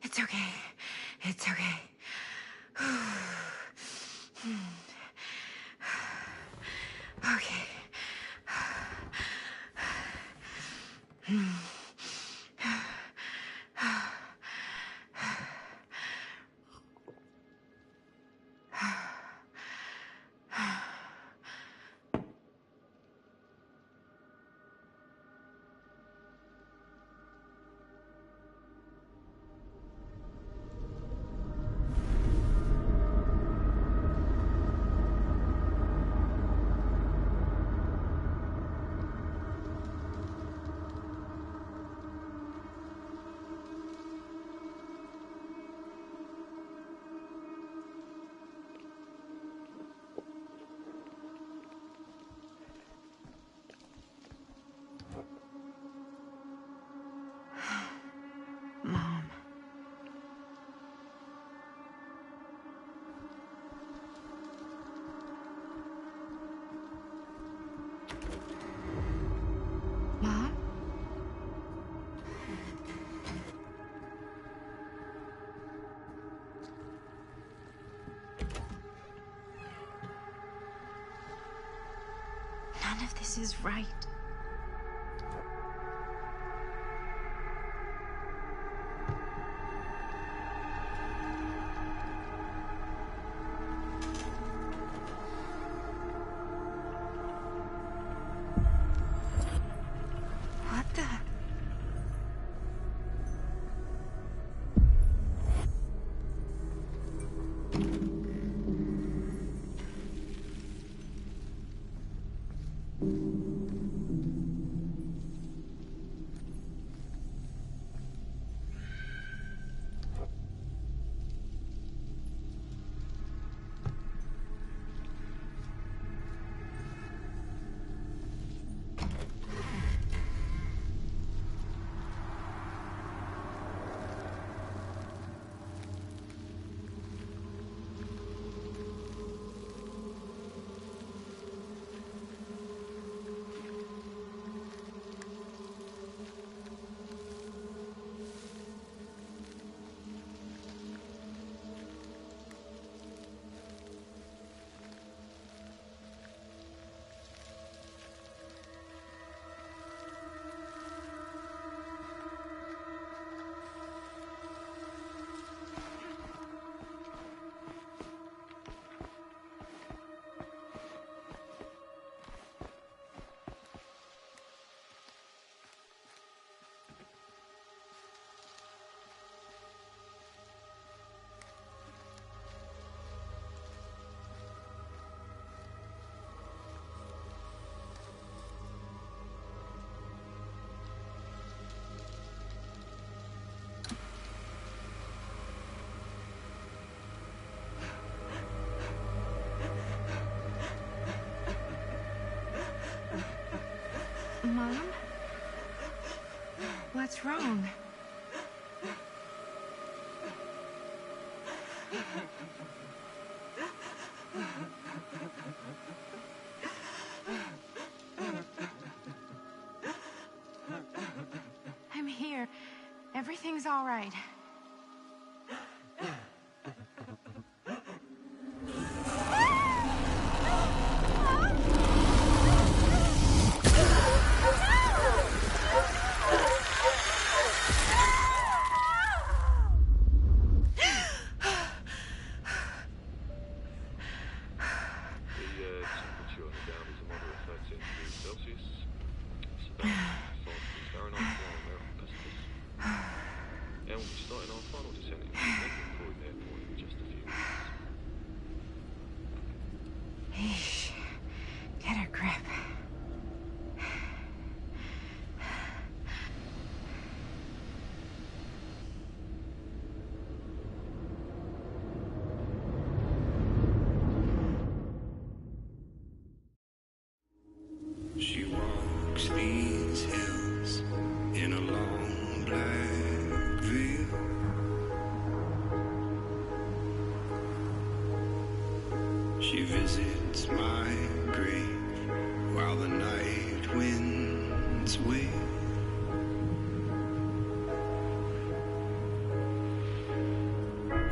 It's okay. It's okay. Okay. Mom. Mom? None of this is right. What the? Mom? What's wrong? I'm here. Everything's all right. Eesh. Get a grip. She walks these hills in a long black veil. She visits my grave while the night winds wail.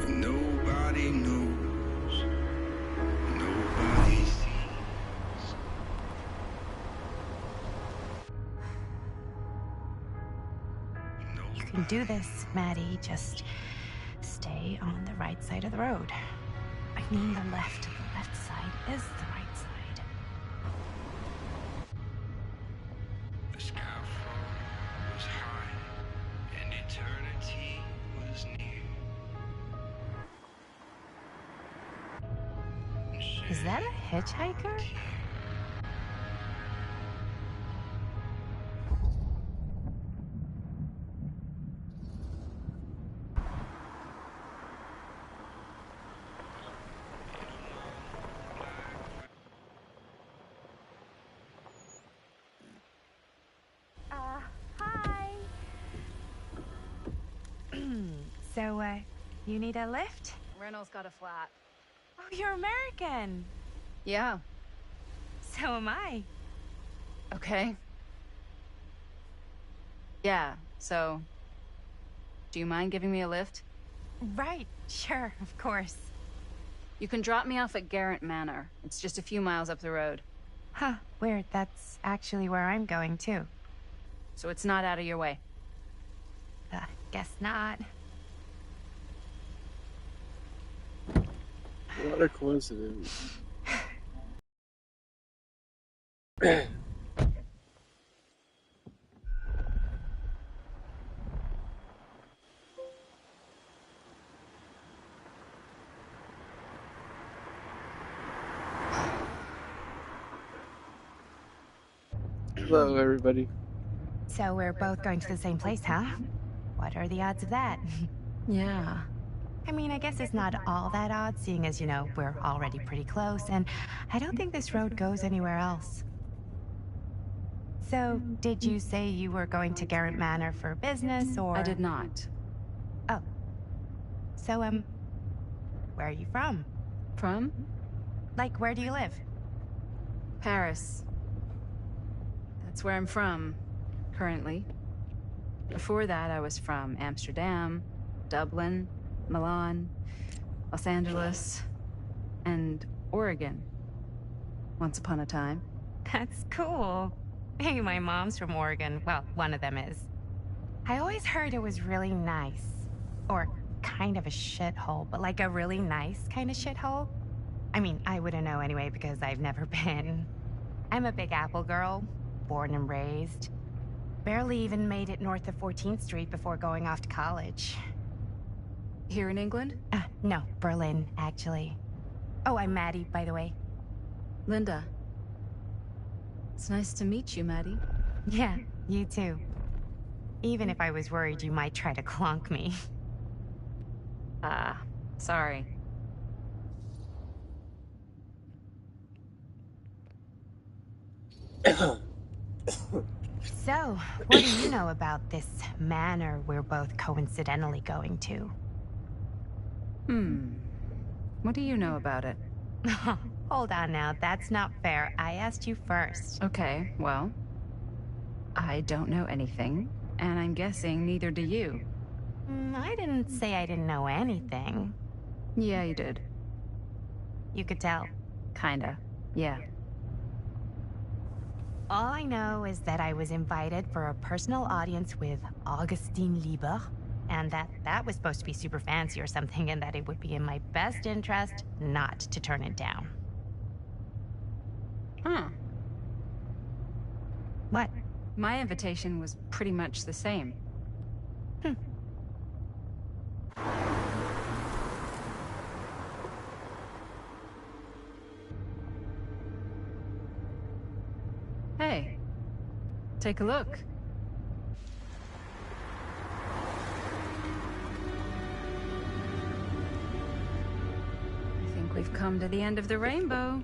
And nobody knows, nobody sees. You can do this, Maddie. Just stay on the right side of the road. I mean the left. The left side is the right side. The skyfall was high and eternity was near. Is that a hitchhiker? Hi. So, you need a lift? Reynolds got a flat. Oh, you're American. Yeah. So am I. Okay. Yeah, so... Do you mind giving me a lift? Right, sure, of course. You can drop me off at Garrett Manor. It's just a few miles up the road. Huh, weird. That's actually where I'm going, too. So it's not out of your way. Guess not. What a coincidence. Hello, everybody. So we're both going to the same place, huh? What are the odds of that? Yeah. I mean, I guess it's not all that odd, seeing as, you know, we're already pretty close, and I don't think this road goes anywhere else. So, did you say you were going to Garrett Manor for business, or...? I did not. Oh. So, where are you from? From? Like, where do you live? Paris. That's where I'm from, currently. Before that, I was from Amsterdam, Dublin, Milan, Los Angeles, and Oregon. Once upon a time. That's cool. Hey, my mom's from Oregon. Well, one of them is. I always heard it was really nice. Or kind of a shithole, but like a really nice kind of shithole. I mean, I wouldn't know anyway because I've never been. I'm a Big Apple girl, born and raised. Barely even made it north of 14th Street before going off to college. Here in England? No, Berlin, actually. Oh, I'm Maddie, by the way. Linda. It's nice to meet you, Maddie. Yeah, you too. Even if I was worried you might try to clonk me. Sorry. So, what do you know about this manor we're both coincidentally going to? What do you know about it? Hold on now, that's not fair. I asked you first. Okay, well, I don't know anything, and I'm guessing neither do you. I didn't say I didn't know anything. Yeah, you did. You could tell. Kinda. Yeah. All I know is that I was invited for a personal audience with Augustine Lieber, and that was supposed to be super fancy or something, and that it would be in my best interest not to turn it down. Huh. What? My invitation was pretty much the same. Hey, take a look. I think we've come to the end of the rainbow.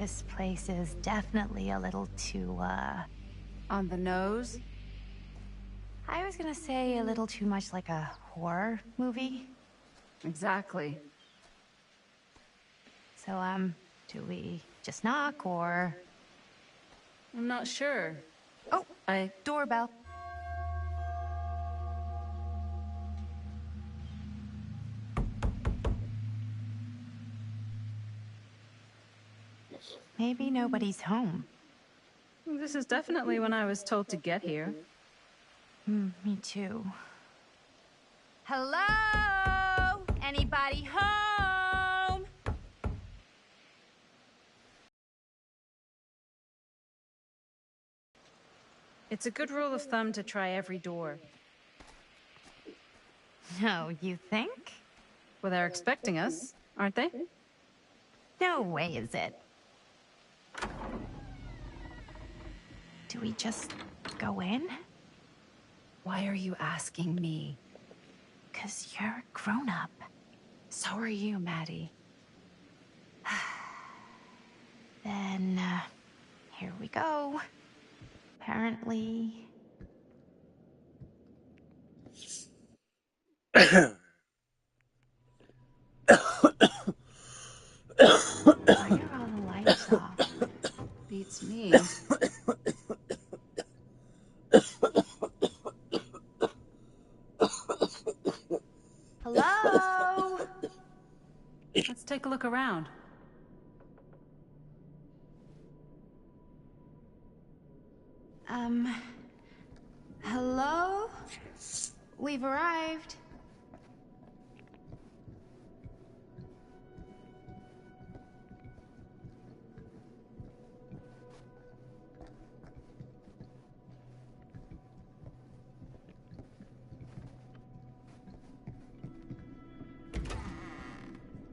This place is definitely a little too, On the nose? I was gonna say a little too much like a horror movie. Exactly. So, do we just knock or... I'm not sure. Oh, doorbell. Maybe nobody's home. This is definitely when I was told to get here. Me too. Hello? Anybody home? It's a good rule of thumb to try every door. No, you think? Well, they're expecting us, aren't they? No way is it. Do we just go in? Why are you asking me? 'Cause you're a grown-up. So are you, Maddie. Then, here we go. Apparently... Why are all the lights off? Beats me. Hello? Let's take a look around. Hello? We've arrived.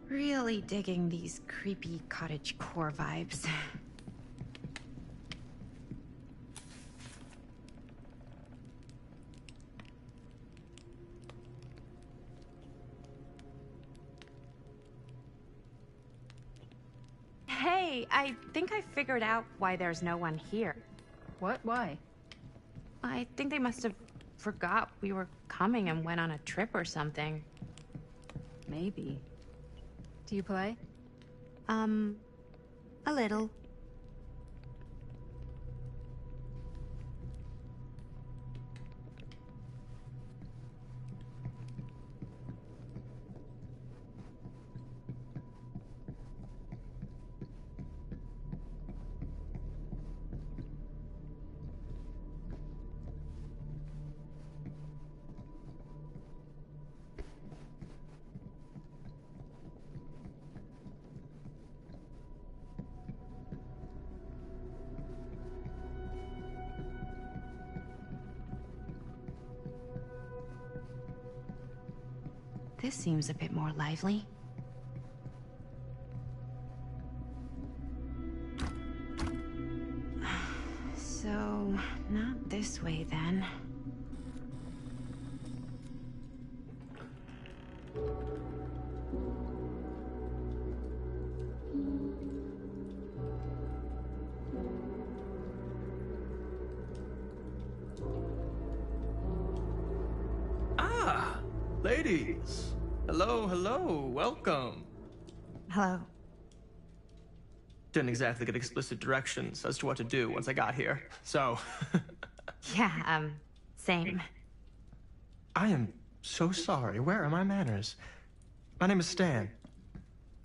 Really digging these creepy cottagecore vibes. Hey, I think I figured out why there's no one here. What? Why? I think they must have forgot we were coming and went on a trip or something. Maybe. Do you play? A little. This seems a bit more lively. So, not this way then. Ah, ladies. Hello, hello, welcome. Hello. Didn't exactly get explicit directions as to what to do once I got here, so... Yeah, same. I am so sorry. Where are my manners? My name is Stan.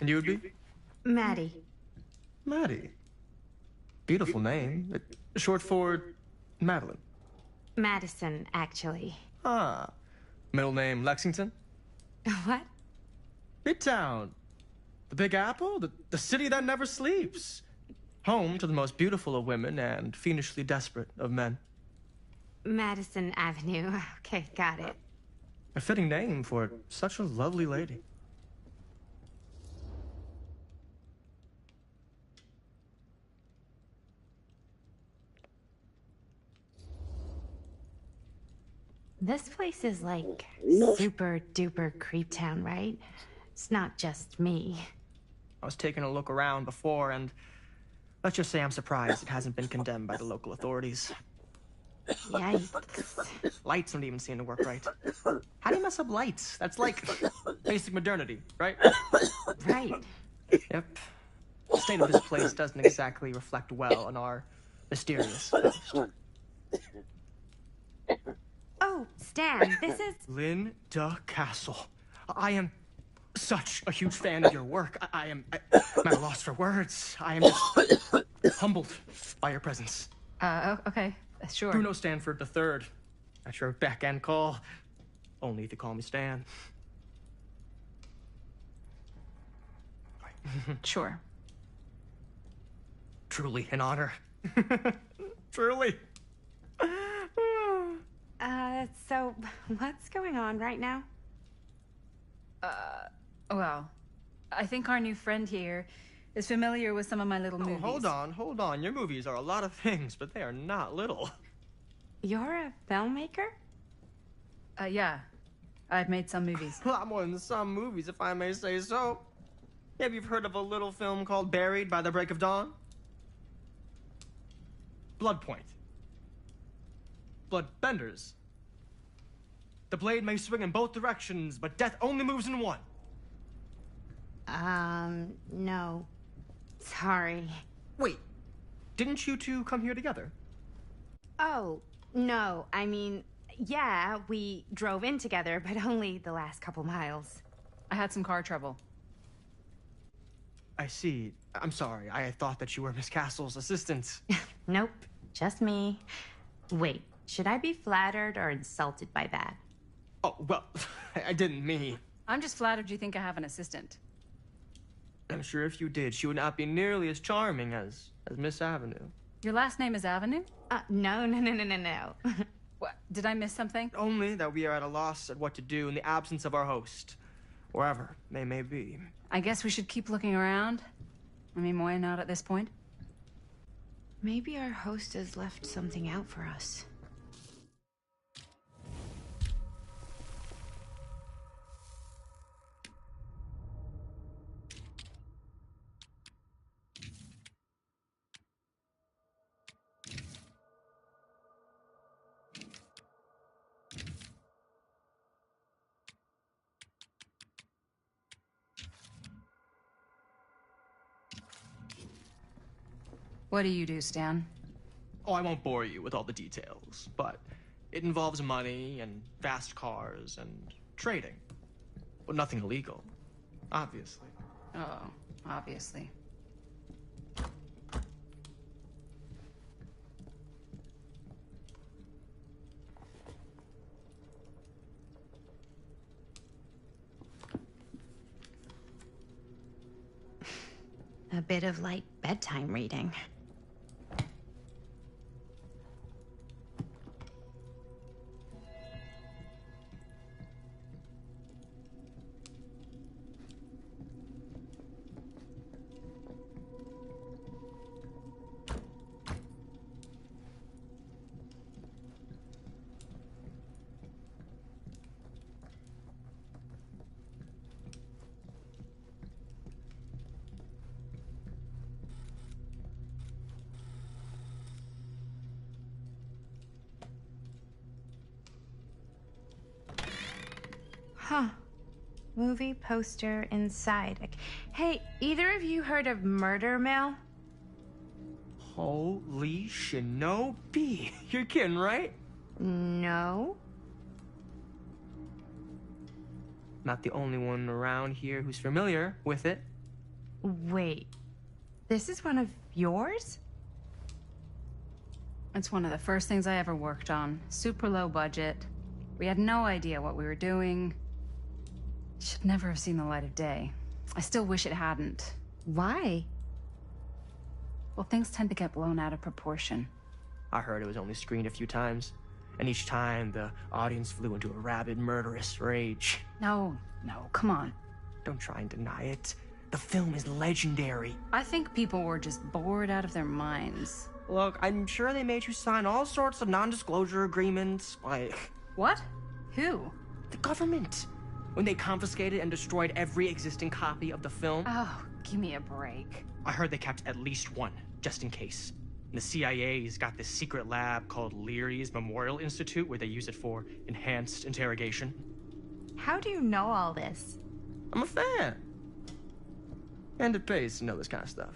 And you would be? Maddie. Maddie. Beautiful name. Short for Madeline. Madison, actually. Ah. Middle name Lexington? What? Midtown. The Big Apple? The city that never sleeps. Home to the most beautiful of women and fiendishly desperate of men. Madison Avenue. Okay, got it. A fitting name for such a lovely lady. This place is like super duper creep town, right? It's not just me. I was taking a look around before, and let's just say I'm surprised it hasn't been condemned by the local authorities. Yikes. Lights don't even seem to work right. How do you mess up lights? That's like basic modernity, right? Right. Yep. The state of this place doesn't exactly reflect well on our mysterious host. Oh, Stan, this is... Linda Castle. I am such a huge fan of your work. I'm at a loss for words. I am just humbled by your presence. Okay. Sure. Bruno Stanford III. At your beck and call. Only if you call me Stan. Sure. Truly an honor. Truly. So what's going on right now? Well, I think our new friend here is familiar with some of my little movies. Hold on. Your movies are a lot of things, but they are not little. You're a filmmaker? Yeah. I've made some movies. A lot more than some movies, if I may say so. Maybe you've heard of a little film called Buried by the Break of Dawn? Blood Point. Bloodbenders. The blade may swing in both directions, but death only moves in one. No. Sorry. Wait, didn't you two come here together? Oh, no. I mean, yeah, we drove in together, but only the last couple miles. I had some car trouble. I see. I'm sorry. I thought that you were Miss Castle's assistant. Nope, just me. Wait, should I be flattered or insulted by that? Oh, well, I didn't mean. I'm just flattered you think I have an assistant. I'm sure if you did, she would not be nearly as charming as Miss Avenue. Your last name is Avenue? No. What? Did I miss something? Only that we are at a loss at what to do in the absence of our host, wherever they may be. I guess we should keep looking around. I mean, why not at this point? Maybe our host has left something out for us. What do you do, Stan? Oh, I won't bore you with all the details, but it involves money and fast cars and trading. Well, nothing illegal, obviously. Oh, obviously. A bit of light bedtime reading. Huh. Movie poster inside. Hey, either of you heard of Murder Mill? Holy shinobi. You're kidding, right? No. Not the only one around here who's familiar with it. Wait. This is one of yours? It's one of the first things I ever worked on. Super low budget. We had no idea what we were doing. Should never have seen the light of day. I still wish it hadn't. Why? Well, things tend to get blown out of proportion. I heard it was only screened a few times, and each time the audience flew into a rabid, murderous rage. No, come on. Don't try and deny it. The film is legendary. I think people were just bored out of their minds. Look, I'm sure they made you sign all sorts of non-disclosure agreements, like... What? Who? The government. When they confiscated and destroyed every existing copy of the film. Oh, give me a break. I heard they kept at least one, just in case. And the CIA's got this secret lab called Leary's Memorial Institute where they use it for enhanced interrogation. How do you know all this? I'm a fan. And it pays to know this kind of stuff.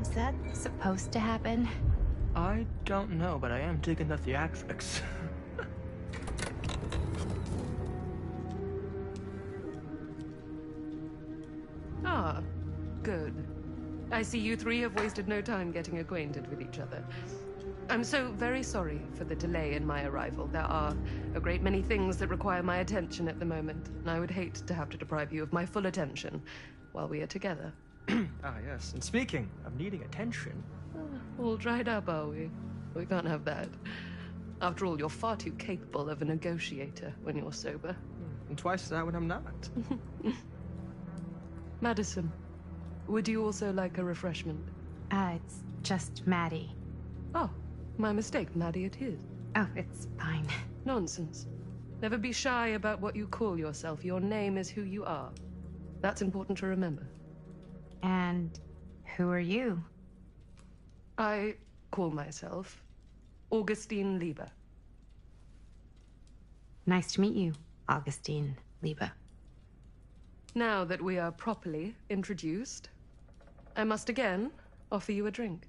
Is that supposed to happen? I don't know, but I am digging the theatrics. Ah, good. I see you three have wasted no time getting acquainted with each other. I'm so very sorry for the delay in my arrival. There are a great many things that require my attention at the moment, and I would hate to have to deprive you of my full attention while we are together. Ah, yes. And speaking of needing attention... All dried up, are we? We can't have that. After all, you're far too capable of a negotiator when you're sober. And twice that when I'm not. Madison, would you also like a refreshment? It's just Maddie. Oh, my mistake. Maddie it is. Oh, it's fine. Nonsense. Never be shy about what you call yourself. Your name is who you are. That's important to remember. And who are you? I call myself Augustine Lieber. Nice to meet you, Augustine Lieber. Now that we are properly introduced, I must again offer you a drink.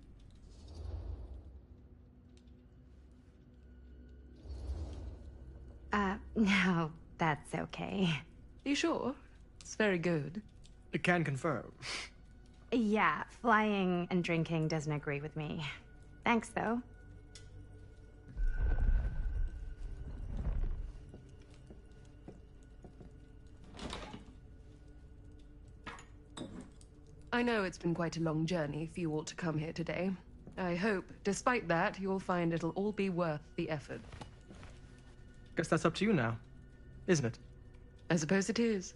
No, that's okay. You sure? It's very good. I can confirm. Yeah, flying and drinking doesn't agree with me. Thanks, though. I know it's been quite a long journey for you all to come here today. I hope, despite that, you'll find it'll all be worth the effort. Guess that's up to you now, isn't it? I suppose it is.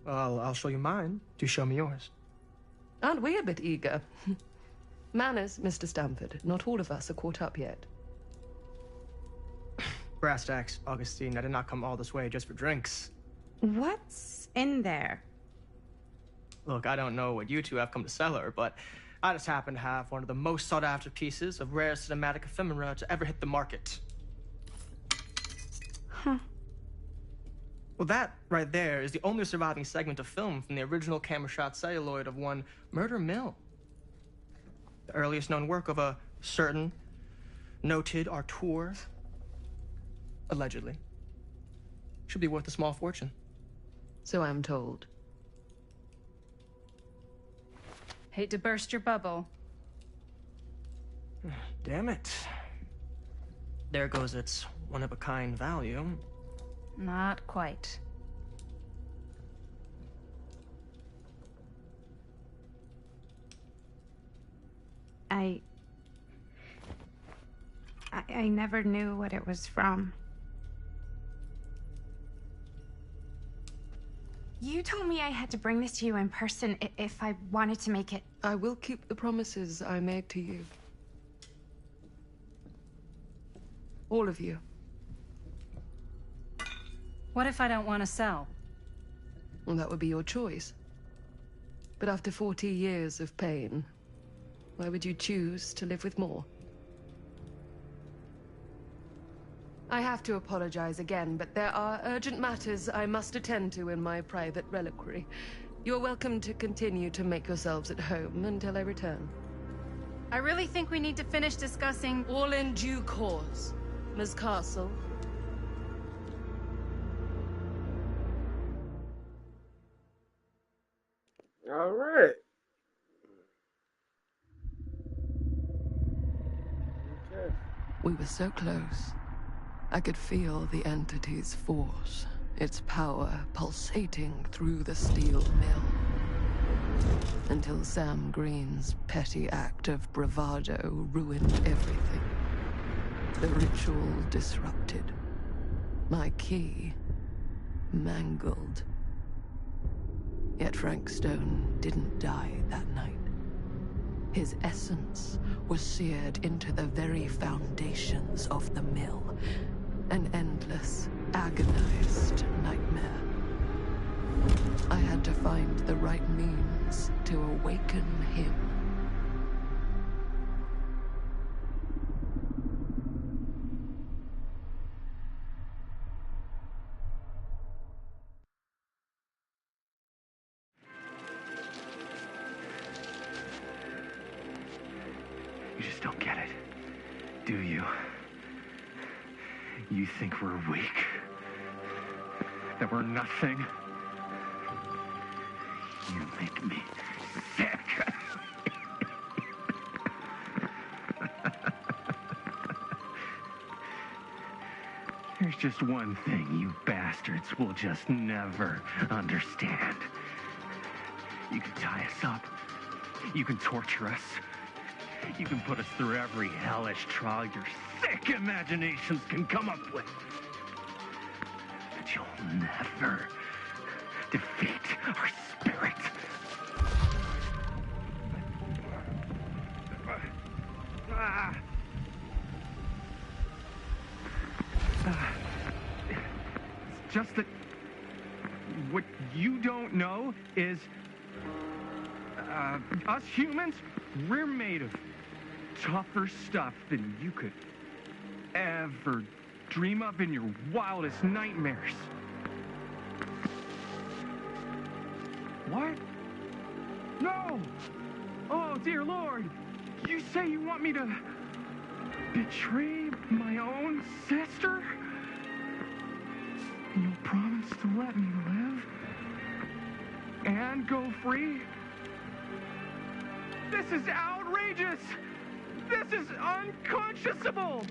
Well, I'll show you mine. Do show me yours. Aren't we a bit eager? Manners, Mr. Stamford. Not all of us are caught up yet. Brass tacks, Augustine. I did not come all this way just for drinks. What's in there? Look, I don't know what you two have come to cellar, but I just happen to have one of the most sought-after pieces of rare cinematic ephemera to ever hit the market. Huh. Well, that right there is the only surviving segment of film from the original camera shot celluloid of one Murder Mill. The earliest known work of a certain noted auteur, allegedly. Should be worth a small fortune. So I'm told. Hate to burst your bubble. Damn it. There goes its one-of-a-kind value. Not quite. I never knew what it was from. You told me I had to bring this to you in person if I wanted to make it. I will keep the promises I made to you. All of you. What if I don't want to sell? Well, that would be your choice. But after 40 years of pain, why would you choose to live with more? I have to apologize again, but there are urgent matters I must attend to in my private reliquary. You're welcome to continue to make yourselves at home until I return. I really think we need to finish discussing... All in due course, Ms. Castle. All right. Okay. We were so close. I could feel the entity's force, its power pulsating through the steel mill. Until Sam Green's petty act of bravado ruined everything. The ritual disrupted. My key mangled. Yet Frank Stone didn't die that night. His essence was seared into the very foundations of the mill. An endless, agonized nightmare. I had to find the right means to awaken him. You just don't get it, do you? You think we're weak? That we're nothing? You make me sick. There's just one thing you bastards will just never understand. You can tie us up. You can torture us. You can put us through every hellish trial your sick imaginations can come up with. But you'll never defeat our spirit. It's just that what you don't know is us humans, we're made of tougher stuff than you could ever dream of in your wildest nightmares. What? No! Oh, dear Lord! You say you want me to betray my own sister? You'll promise to let me live? And go free? This is outrageous! This is unconscionable!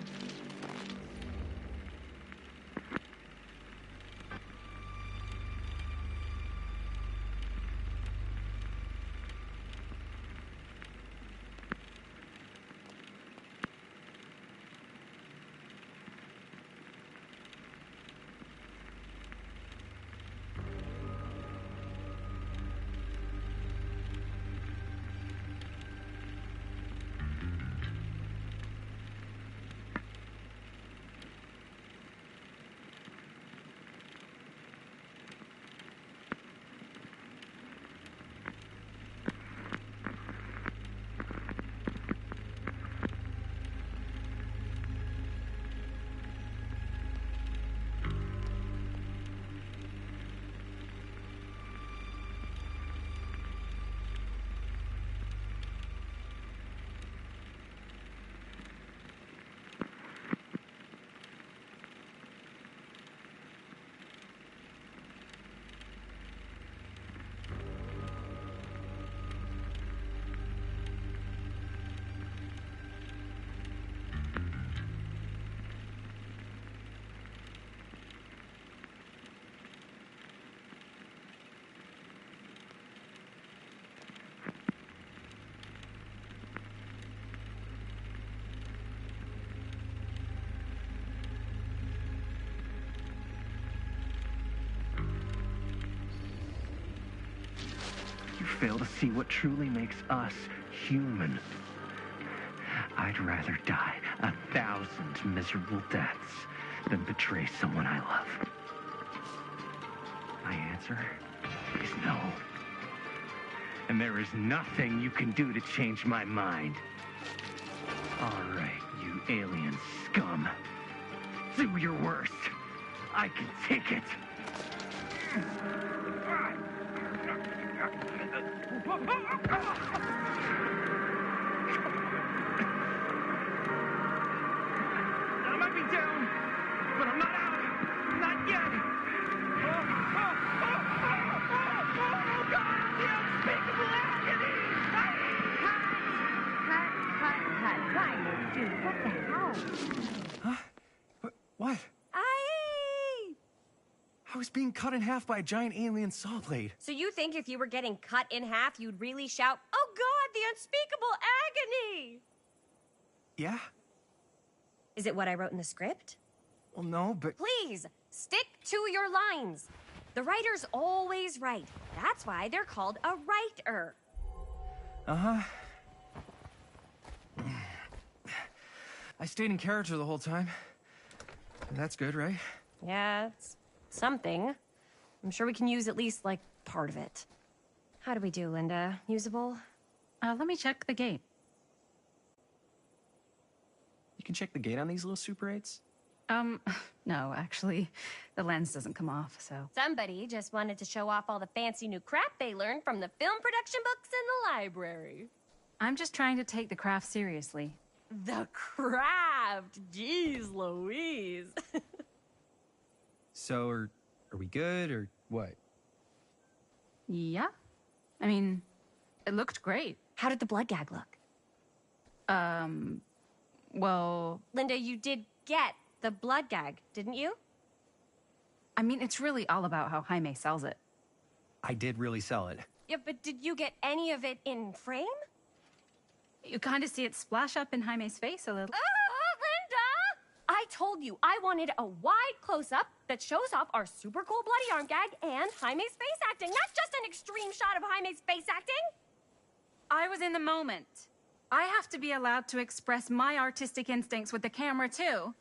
You fail to see what truly makes us human. I'd rather die 1,000 miserable deaths than betray someone I love. my answer is no. And there is nothing you can do to change my mind. All right, you alien scum. Do your worst. I can take it. I might be down, but I'm not out. Not yet. Oh, God, the unspeakable agony! Cut. Dude, what the hell? Huh? What? I was being cut in half by a giant alien saw blade. So you think if you were getting cut in half, you'd really shout, "Oh God, the unspeakable agony"? Yeah? Is it what I wrote in the script? Well, no, but... Please, stick to your lines. The writer's always right. That's why they're called a writer. Uh-huh. I stayed in character the whole time. That's good, right? Yeah, it's something. I'm sure we can use at least, like, part of it. How do we do, Linda? Usable? Let me check the gate. You can check the gate on these little Super 8s? No, actually, the lens doesn't come off, so... Somebody just wanted to show off all the fancy new crap they learned from the film production books in the library. I'm just trying to take the craft seriously. The craft! Jeez Louise! So, are we good, or what? Yeah. I mean, it looked great. How did the blood gag look? Well... Linda, you did get the blood gag, didn't you? I mean, it's really all about how Jaime sells it. I did really sell it. Yeah, but did you get any of it in frame? You kind of see it splash up in Jaime's face a little. Linda! I told you I wanted a wide close-up that shows off our super cool bloody arm gag and Jaime's face acting, not just an extreme shot of Jaime's face acting. I was in the moment. I have to be allowed to express my artistic instincts with the camera, too.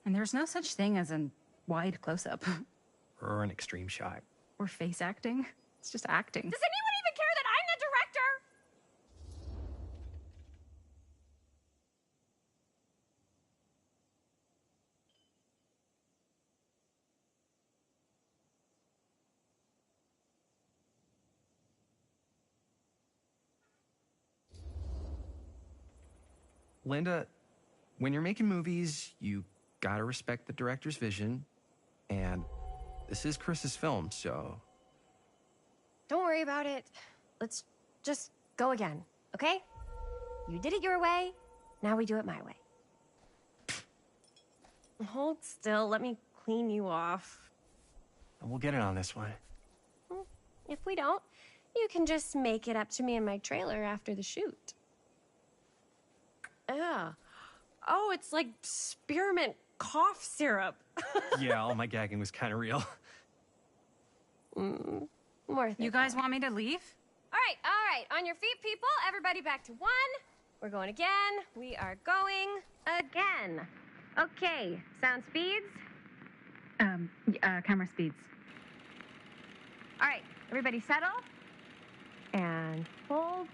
And there's no such thing as a wide close-up. Or an extreme shot. Or face acting. It's just acting. Does anyone even care that I'm the director? Linda, when you're making movies, you gotta respect the director's vision. And this is Chris's film, so... Don't worry about it. Let's just go again, okay? You did it your way, now we do it my way. Hold still, let me clean you off. We'll get it on this one. If we don't, you can just make it up to me in my trailer after the shoot. Yeah. Oh, it's like spearmint cough syrup. Yeah, all my gagging was kind of real. Worth it. You guys want me to leave? All right. On your feet, people. Everybody back to one. We're going again. We are going again. Okay. Sound speeds. Camera speeds. All right. Everybody settle. And hold.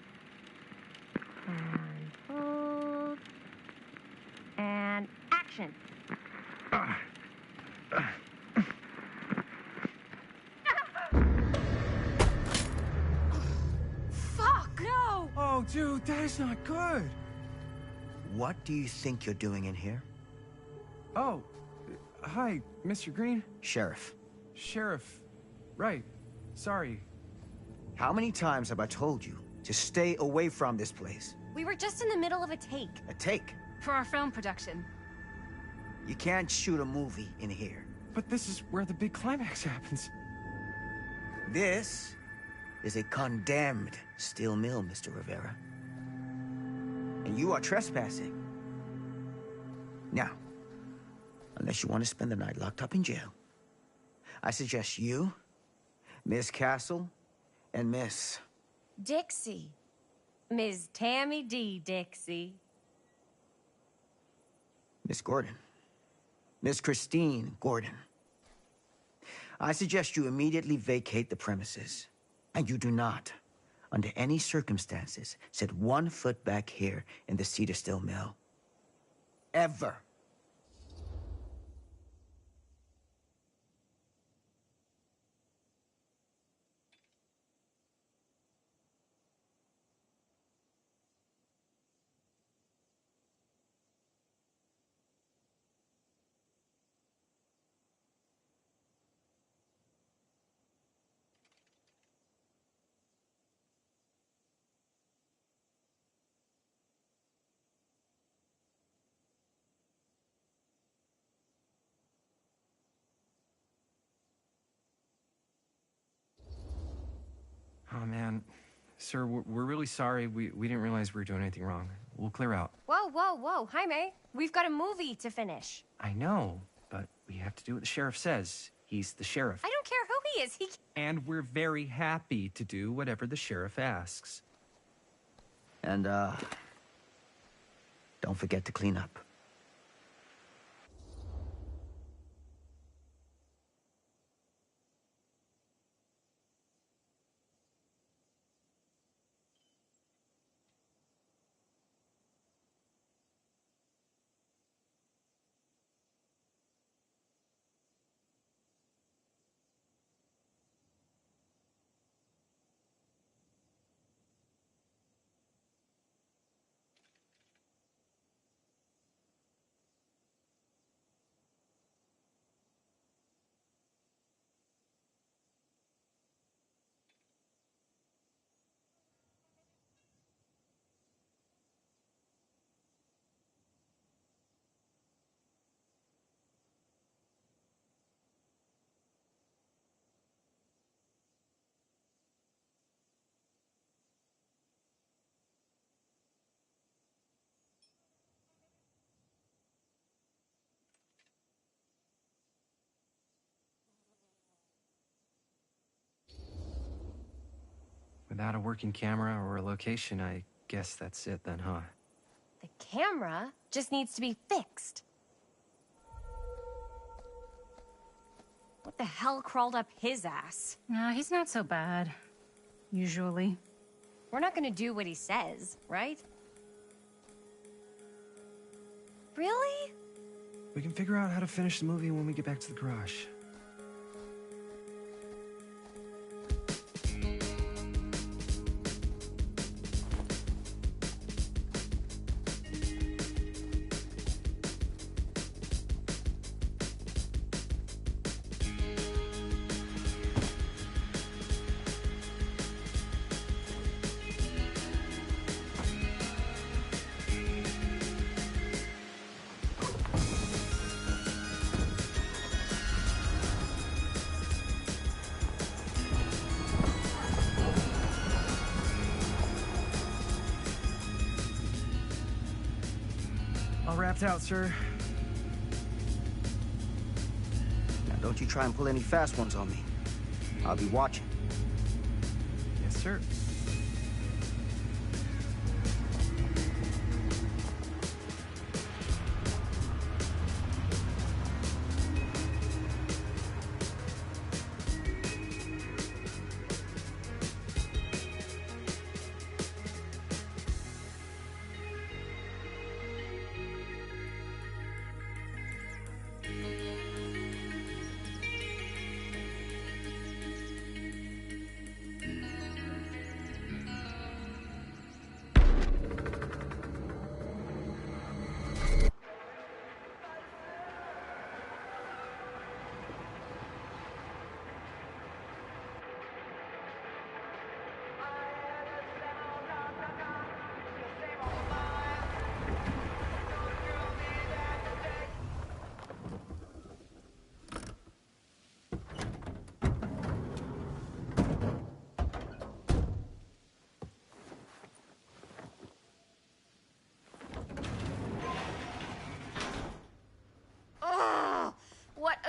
And hold. And action. Fuck! No! Oh, dude, that is not good. What do you think you're doing in here? Oh, hi, Mr. Green. Sheriff. Sheriff. Right. Sorry. How many times have I told you to stay away from this place? We were just in the middle of a take. A take. For our film production. You can't shoot a movie in here. But this is where the big climax happens. This is a condemned steel mill, Mr. Rivera. And you are trespassing. Now, unless you want to spend the night locked up in jail, I suggest you, Miss Castle, and Miss... Dixie. Ms. Tammy D. Dixie. Miss Gordon, Miss Christine Gordon, I suggest you immediately vacate the premises. And you do not, under any circumstances, set 1 foot back here in the Cedar Still Mill. Ever. Oh, man. Sir, we're really sorry. We didn't realize we were doing anything wrong. We'll clear out. Whoa, whoa, whoa. Jaime, we've got a movie to finish. I know, but we have to do what the sheriff says. He's the sheriff. I don't care who he is. And we're very happy to do whatever the sheriff asks. And, don't forget to clean up. Without a working camera or a location, I guess that's it then, huh? The camera just needs to be fixed. What the hell crawled up his ass? Nah, he's not so bad. Usually. We're not gonna do what he says, right? Really? We can figure out how to finish the movie when we get back to the garage. All wrapped out, sir. Now, don't you try and pull any fast ones on me. I'll be watching. Yes, sir.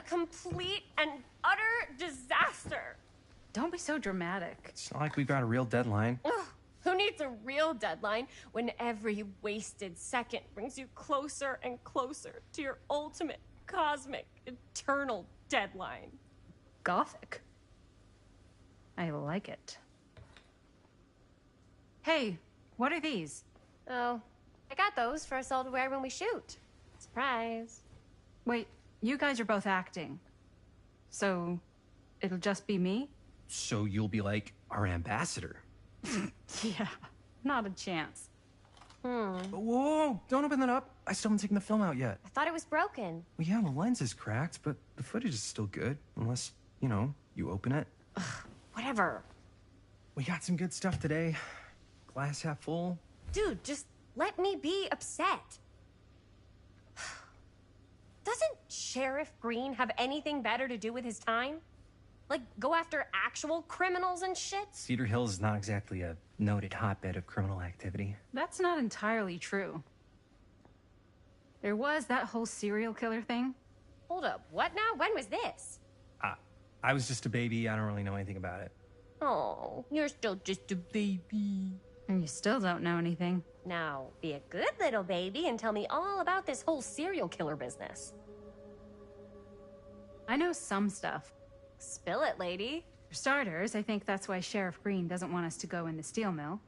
Complete and utter disaster. Don't be so dramatic. It's not like we've got a real deadline. Ugh, who needs a real deadline when every wasted second brings you closer and closer to your ultimate cosmic, eternal deadline. Gothic. I like it. Hey, what are these? Oh, I got those for us all to wear when we shoot. Surprise. Wait, you guys are both acting. So, it'll just be me? So you'll be like our ambassador. Yeah, not a chance. Whoa, don't open that up. I still haven't taken the film out yet. I thought it was broken. Well, yeah, the lens is cracked, but the footage is still good. Unless, you know, you open it. Whatever. We got some good stuff today. Glass half full. Dude, just let me be upset. Doesn't Sheriff Green have anything better to do with his time? Like, go after actual criminals and shit? Cedar Hills is not exactly a noted hotbed of criminal activity. That's not entirely true. There was that whole serial killer thing. Hold up, what now? When was this? I was just a baby. I don't really know anything about it. Oh, you're still just a baby. And you still don't know anything. Now, be a good little baby and tell me all about this whole serial killer business. I know some stuff. Spill it, lady. For starters, I think that's why Sheriff Green doesn't want us to go in the steel mill.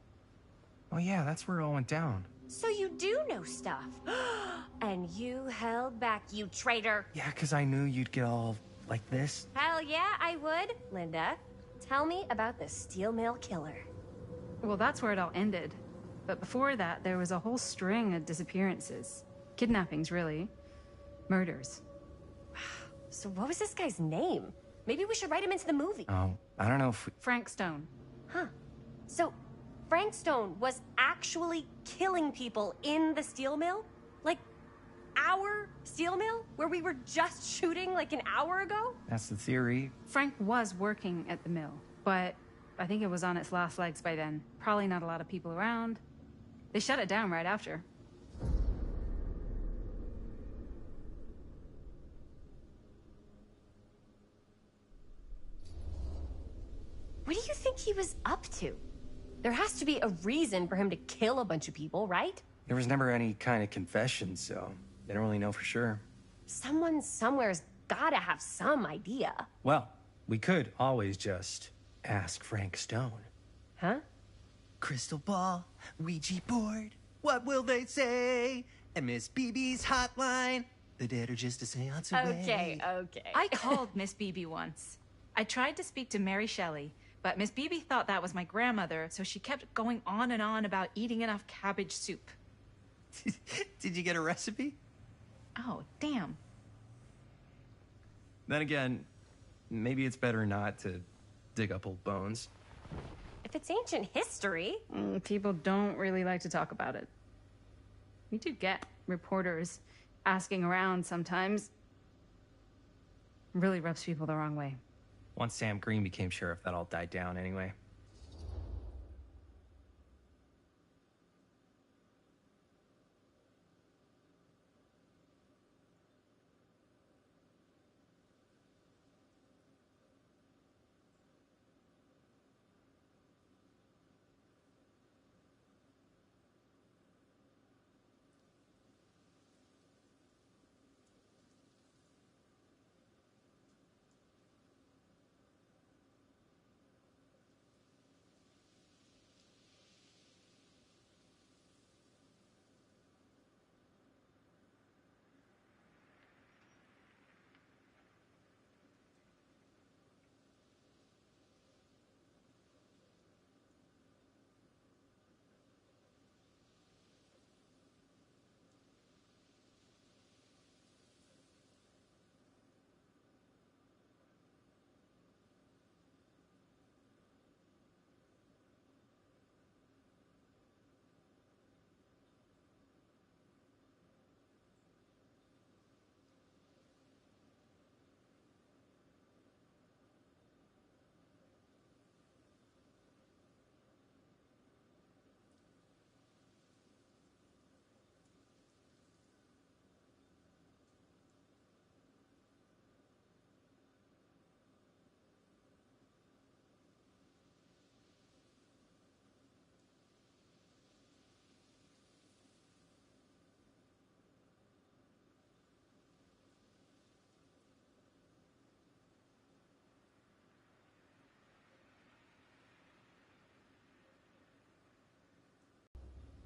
Oh yeah, that's where it all went down. So you do know stuff. And you held back, you traitor. Yeah, because I knew you'd get all like this. Hell yeah, I would. Linda, tell me about the steel mill killer. Well, that's where it all ended. But before that, there was a whole string of disappearances. Kidnappings, really. Murders. So what was this guy's name? Maybe we should write him into the movie. Oh, I don't know if we... Frank Stone. Huh. So Frank Stone was actually killing people in the steel mill? Like, our steel mill? Where we were just shooting like an hour ago? That's the theory. Frank was working at the mill, but I think it was on its last legs by then. Probably not a lot of people around. They shut it down right after. What do you think he was up to? There has to be a reason for him to kill a bunch of people, right? There was never any kind of confession, so they don't really know for sure. Someone somewhere's gotta have some idea. Well, we could always just ask Frank Stone. Huh? Crystal ball, Ouija board, what will they say? And Miss BB's hotline, the dead are just a seance away. Okay. I called Miss Beebe once. I tried to speak to Mary Shelley, but Miss Beebe thought that was my grandmother, so she kept going on and on about eating enough cabbage soup. Did you get a recipe? Oh, damn. Then again, maybe it's better not to dig up old bones. If it's ancient history. People don't really like to talk about it. We do get reporters asking around sometimes. Really rubs people the wrong way. Once Sam Green became sheriff, that all died down anyway.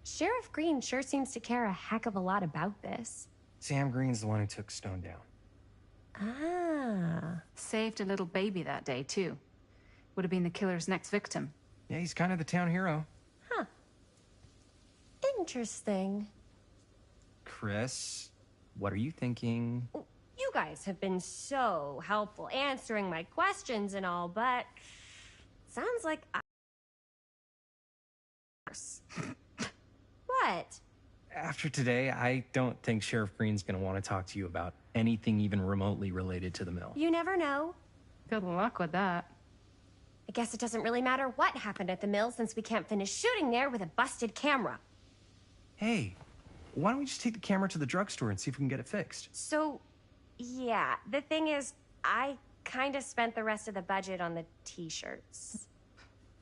Sheriff Green sure seems to care a heck of a lot about this. Sam Green's the one who took Stone down. Ah. Saved a little baby that day, too. Would have been the killer's next victim. Yeah, he's kind of the town hero. Huh. Interesting. Chris, what are you thinking? You guys have been so helpful answering my questions and all, but sounds like What? After today, I don't think Sheriff Green's gonna want to talk to you about anything even remotely related to the mill. You never know. Good luck with that. I guess it doesn't really matter what happened at the mill since we can't finish shooting there with a busted camera. Hey, why don't we just take the camera to the drugstore and see if we can get it fixed? So, yeah, the thing is, I kind of spent the rest of the budget on the t-shirts.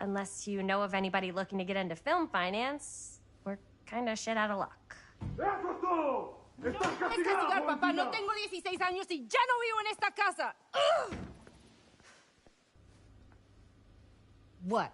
Unless you know of anybody looking to get into film finance, we're kind of shit out of luck. Es castigar, papá. No tengo 16 años y ya no vivo en esta casa. Ugh. What?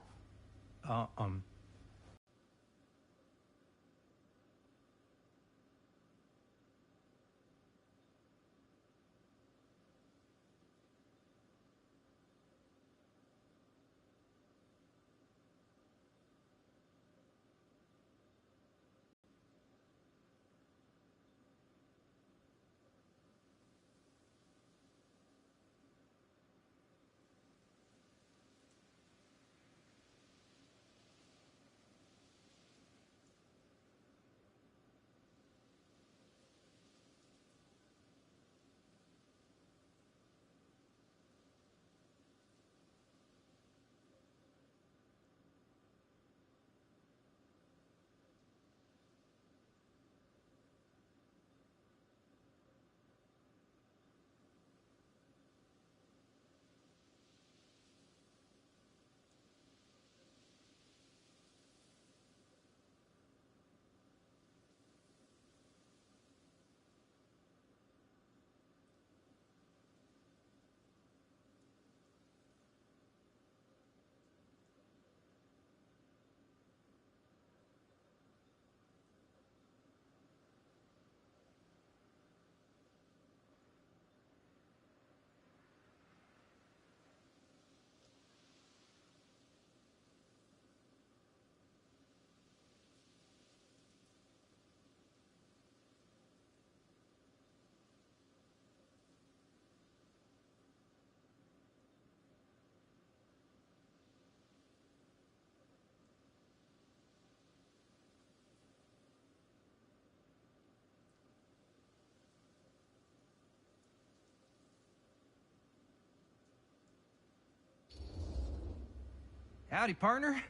Howdy, partner.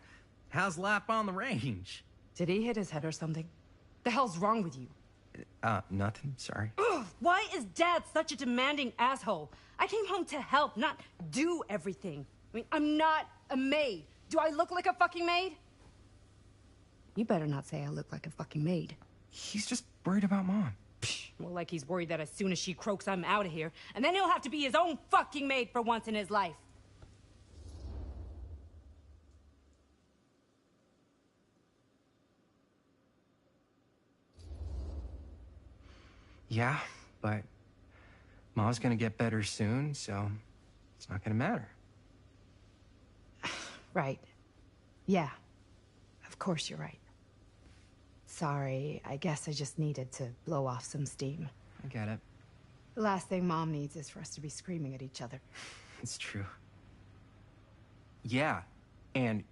How's lap on the range? Did he hit his head or something? The hell's wrong with you? Nothing. Sorry. Ugh, why is Dad such a demanding asshole? I came home to help, not do everything. I mean, I'm not a maid. Do I look like a fucking maid? You better not say I look like a fucking maid. He's just worried about Mom. More like he's worried that as soon as she croaks, I'm out of here. And then he'll have to be his own fucking maid for once in his life. Yeah, but Mom's gonna get better soon, so it's not gonna matter. Right. Yeah. Of course you're right. Sorry, I guess I just needed to blow off some steam. I get it. The last thing Mom needs is for us to be screaming at each other. It's true. Yeah, and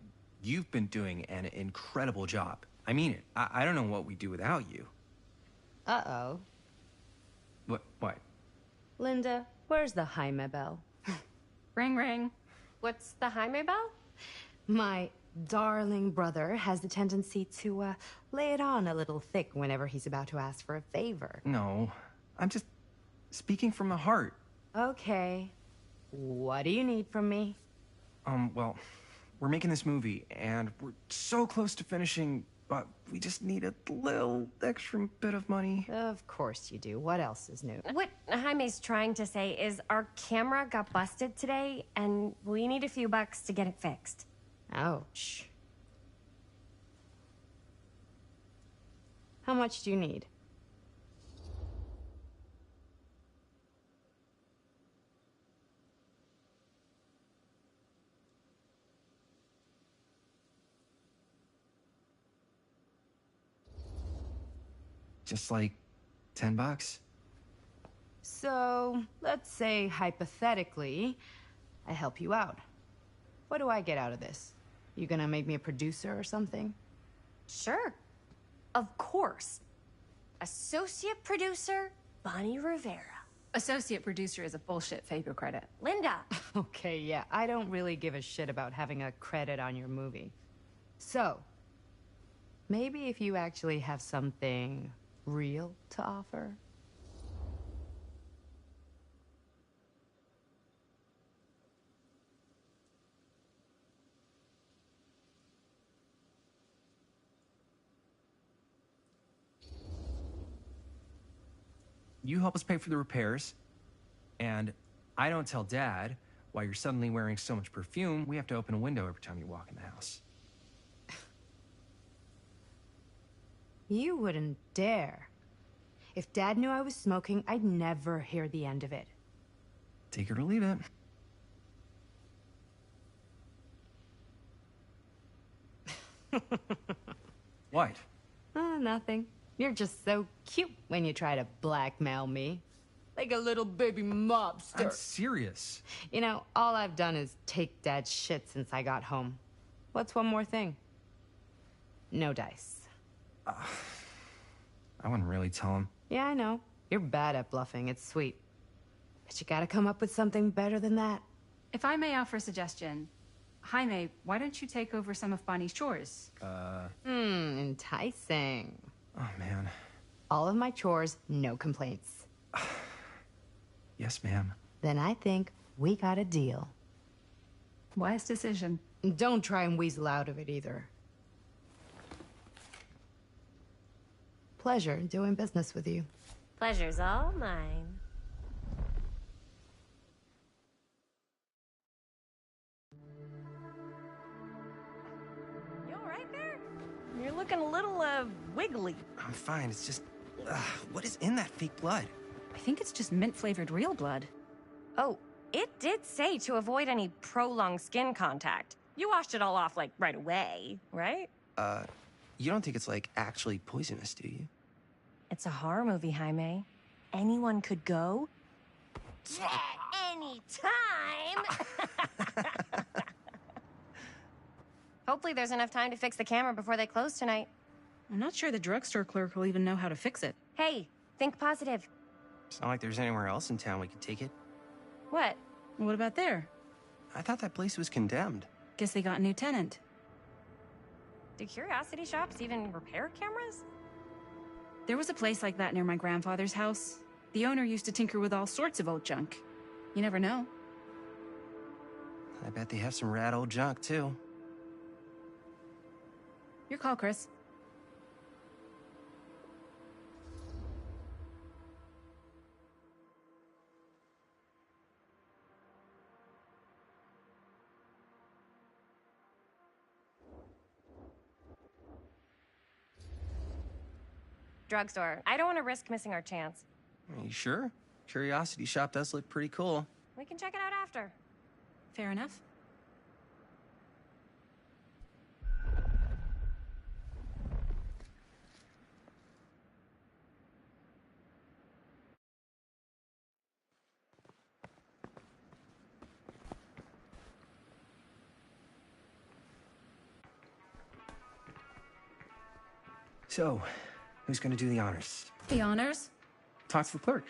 you've been doing an incredible job. I mean it. I don't know what we'd do without you. Uh-oh. What? Linda, where's the Jaime bell? Ring, ring. What's the Jaime bell? My darling brother has the tendency to, lay it on a little thick whenever he's about to ask for a favor. No, I'm just speaking from the heart. Okay. What do you need from me? Well, we're making this movie, and we're so close to finishing, but we just need a little extra bit of money. Of course you do. What else is new? What Jaime's trying to say is our camera got busted today, and we need a few bucks to get it fixed. Ouch. How much do you need? Just like $10. So, let's say hypothetically, I help you out. What do I get out of this? You gonna make me a producer or something? Sure. Of course. Associate producer, Bonnie Rivera. Associate producer is a bullshit FAPE credit. Linda. Okay, yeah, I don't really give a shit about having a credit on your movie. So, maybe if you actually have something real to offer? You help us pay for the repairs, and I don't tell Dad why you're suddenly wearing so much perfume. We have to open a window every time you walk in the house. You wouldn't dare. If Dad knew I was smoking, I'd never hear the end of it. Take it or leave it. What? Oh, nothing. You're just so cute when you try to blackmail me. Like a little baby mobster. I'm serious. You know, all I've done is take Dad's shit since I got home. What's one more thing? No dice. I wouldn't really tell him. Yeah, I know. You're bad at bluffing. It's sweet. But you gotta come up with something better than that. If I may offer a suggestion, Jaime, why don't you take over some of Bonnie's chores? Enticing. Oh, man. All of my chores, no complaints. Yes, ma'am. Then I think we got a deal. Wise decision. Don't try and weasel out of it either. Pleasure doing business with you. Pleasure's all mine. You all right there? You're looking a little, wiggly. I'm fine. It's just... what is in that fake blood? I think it's just mint-flavored real blood. Oh, it did say to avoid any prolonged skin contact. You washed it all off, like, right away, right? You don't think it's, like, actually poisonous, do you? It's a horror movie, Jaime. Anyone could go... anytime! Hopefully there's enough time to fix the camera before they close tonight. I'm not sure the drugstore clerk will even know how to fix it. Hey, think positive. It's not like there's anywhere else in town we could take it. What? What about there? I thought that place was condemned. Guess they got a new tenant. Do curiosity shops even repair cameras? There was a place like that near my grandfather's house. The owner used to tinker with all sorts of old junk. You never know. I bet they have some rad old junk, too. Your call, Chris. Drugstore. I don't want to risk missing our chance. Are you sure? Curiosity Shop does look pretty cool. We can check it out after. Fair enough. So, who's gonna do the honors? The honors? Talk to the clerk.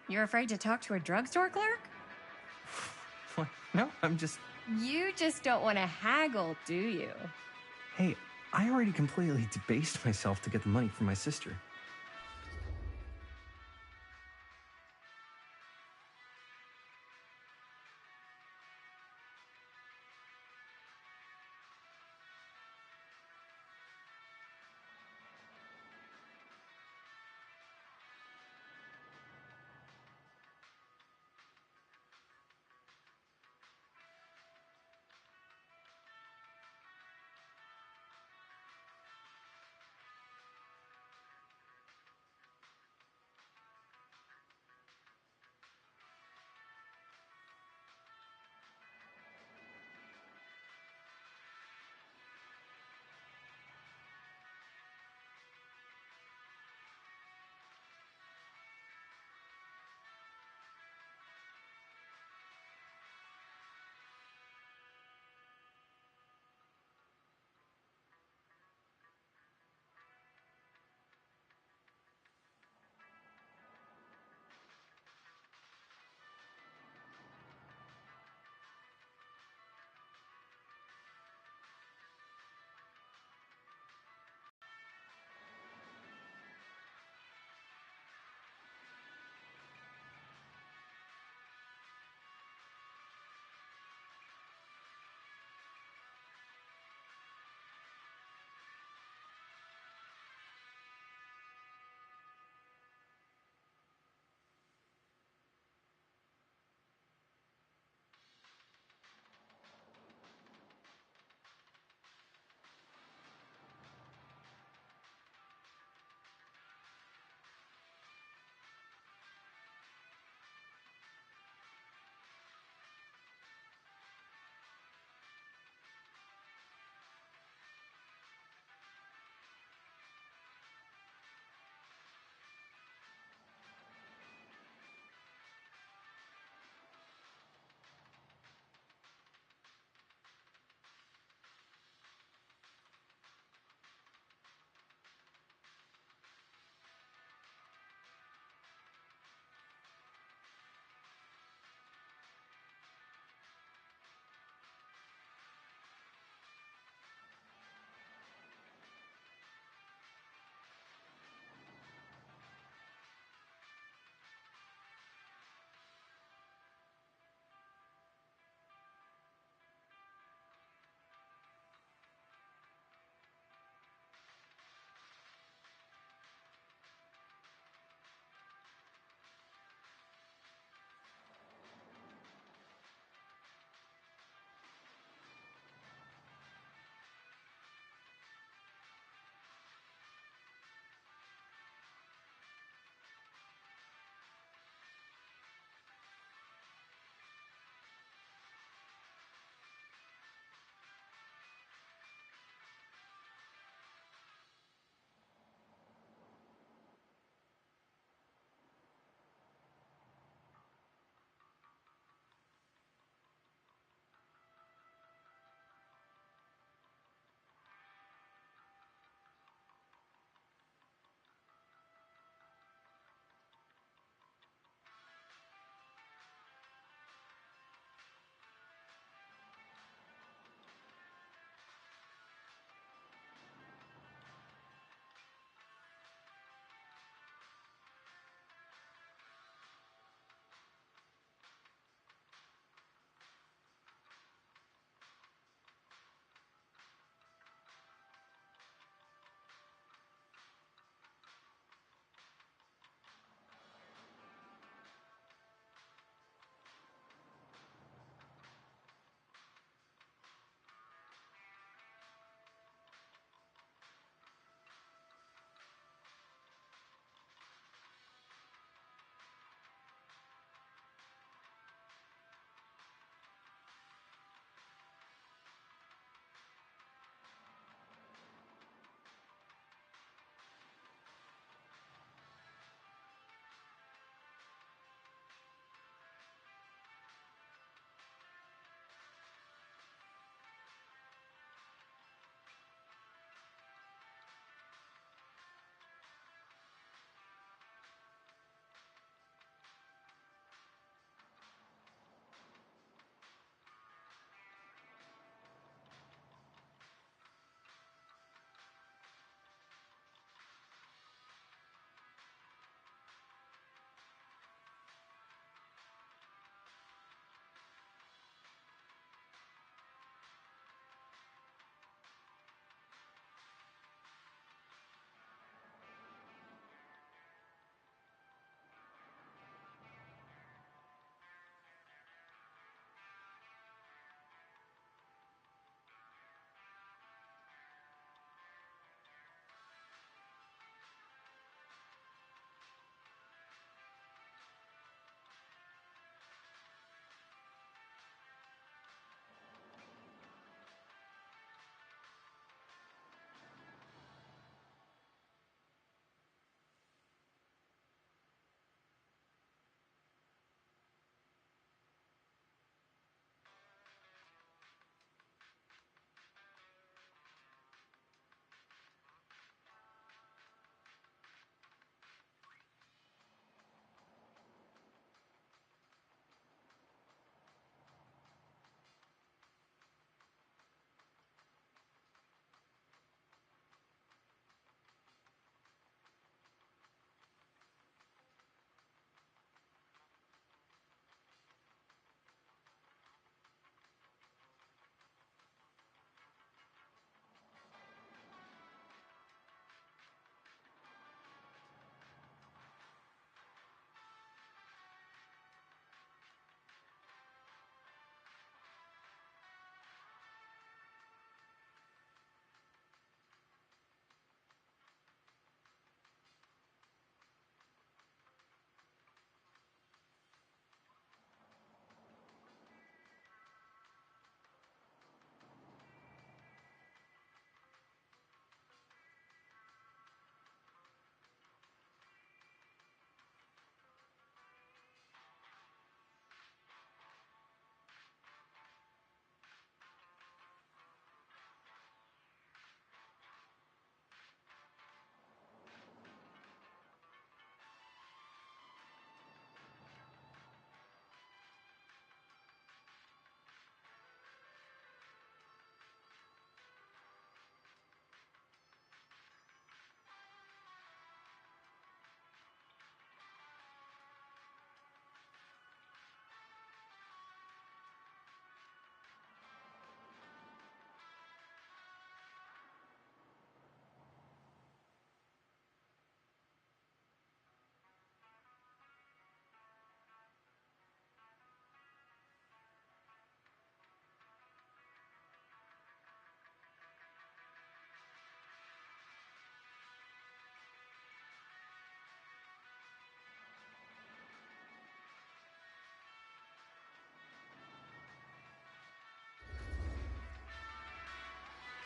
You're afraid to talk to a drugstore clerk? What? No, I'm just... You just don't want to haggle, do you? Hey, I already completely debased myself to get the money from my sister.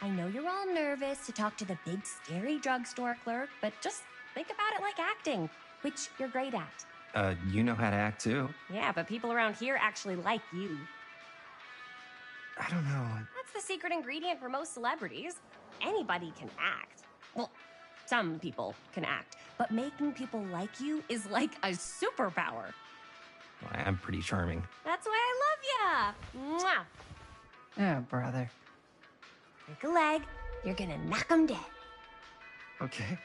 I know you're all nervous to talk to the big, scary drugstore clerk, but just think about it like acting, which you're great at. You know how to act too. Yeah, but people around here actually like you. I don't know. That's the secret ingredient for most celebrities. Anybody can act. Well, some people can act, but making people like you is like a superpower. I'm pretty charming. That's why I love ya. Mwah. Oh, brother. Break a leg, you're gonna knock 'em dead. Okay.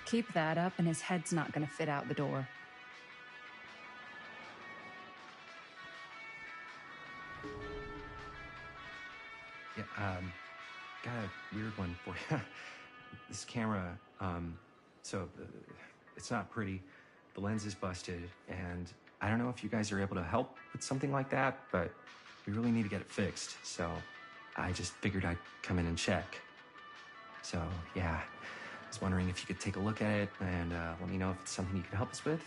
Keep that up and his head's not gonna fit out the door. Yeah, got a weird one for you. This camera, it's not pretty. The lens is busted, and I don't know if you guys are able to help with something like that, but we really need to get it fixed, so I just figured I'd come in and check. So, yeah, I was wondering if you could take a look at it and let me know if it's something you can help us with.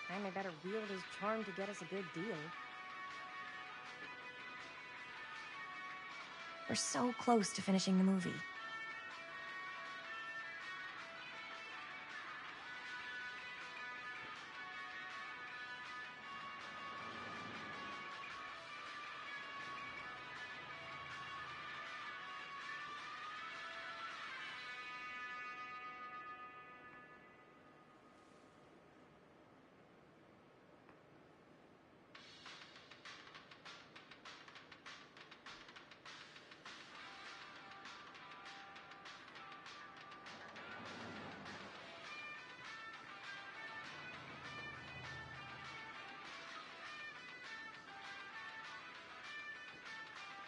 Jaime better wield his charm to get us a good deal. We're so close to finishing the movie.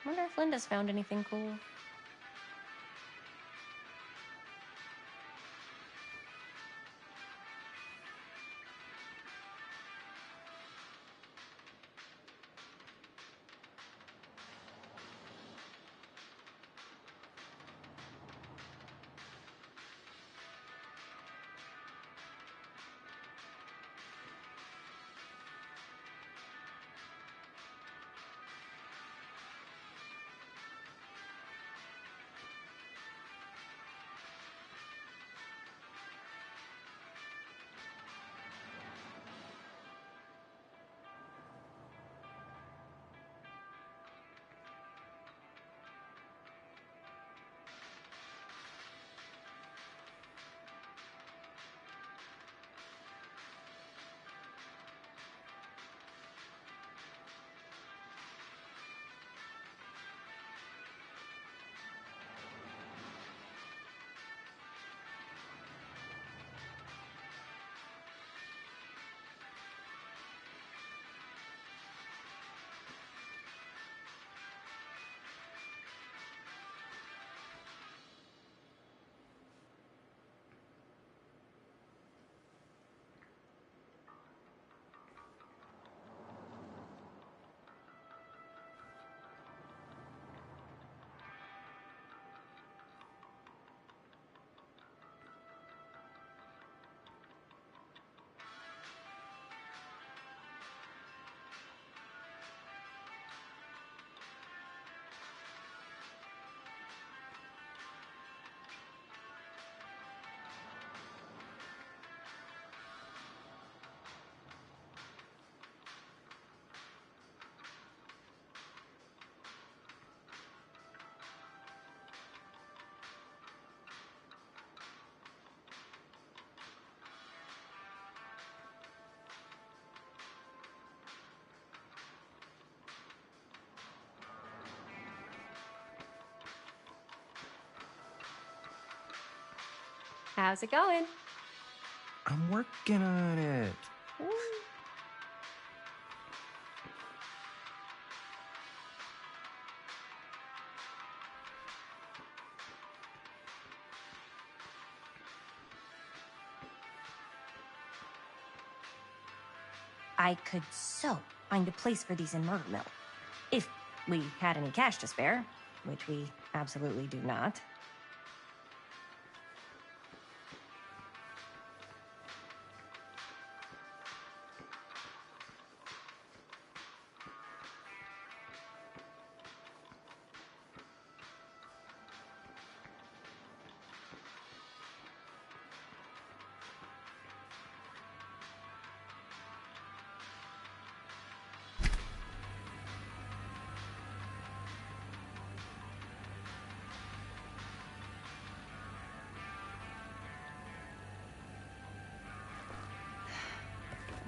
Wonder if Linda's found anything cool. How's it going? I'm working on it. I could so find a place for these in Murder Mill. If we had any cash to spare, which we absolutely do not.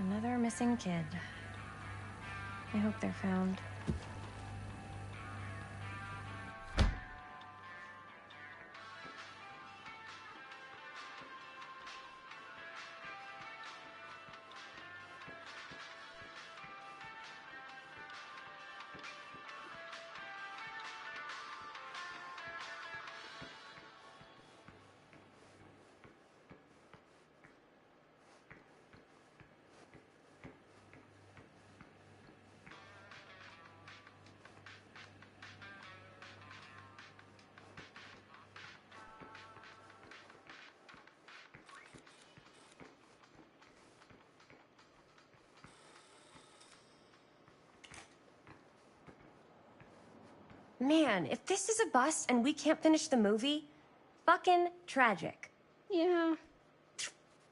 Another missing kid. I hope they're found. Man, if this is a bust and we can't finish the movie, fucking tragic. Yeah.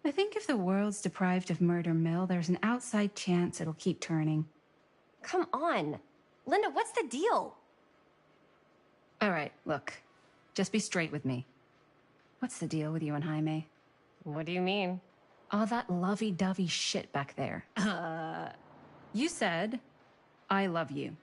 I think if the world's deprived of Murder Mill, there's an outside chance it'll keep turning. Come on. Linda, what's the deal? All right, look. Just be straight with me. What's the deal with you and Jaime? What do you mean? All that lovey-dovey shit back there. You said, I love you.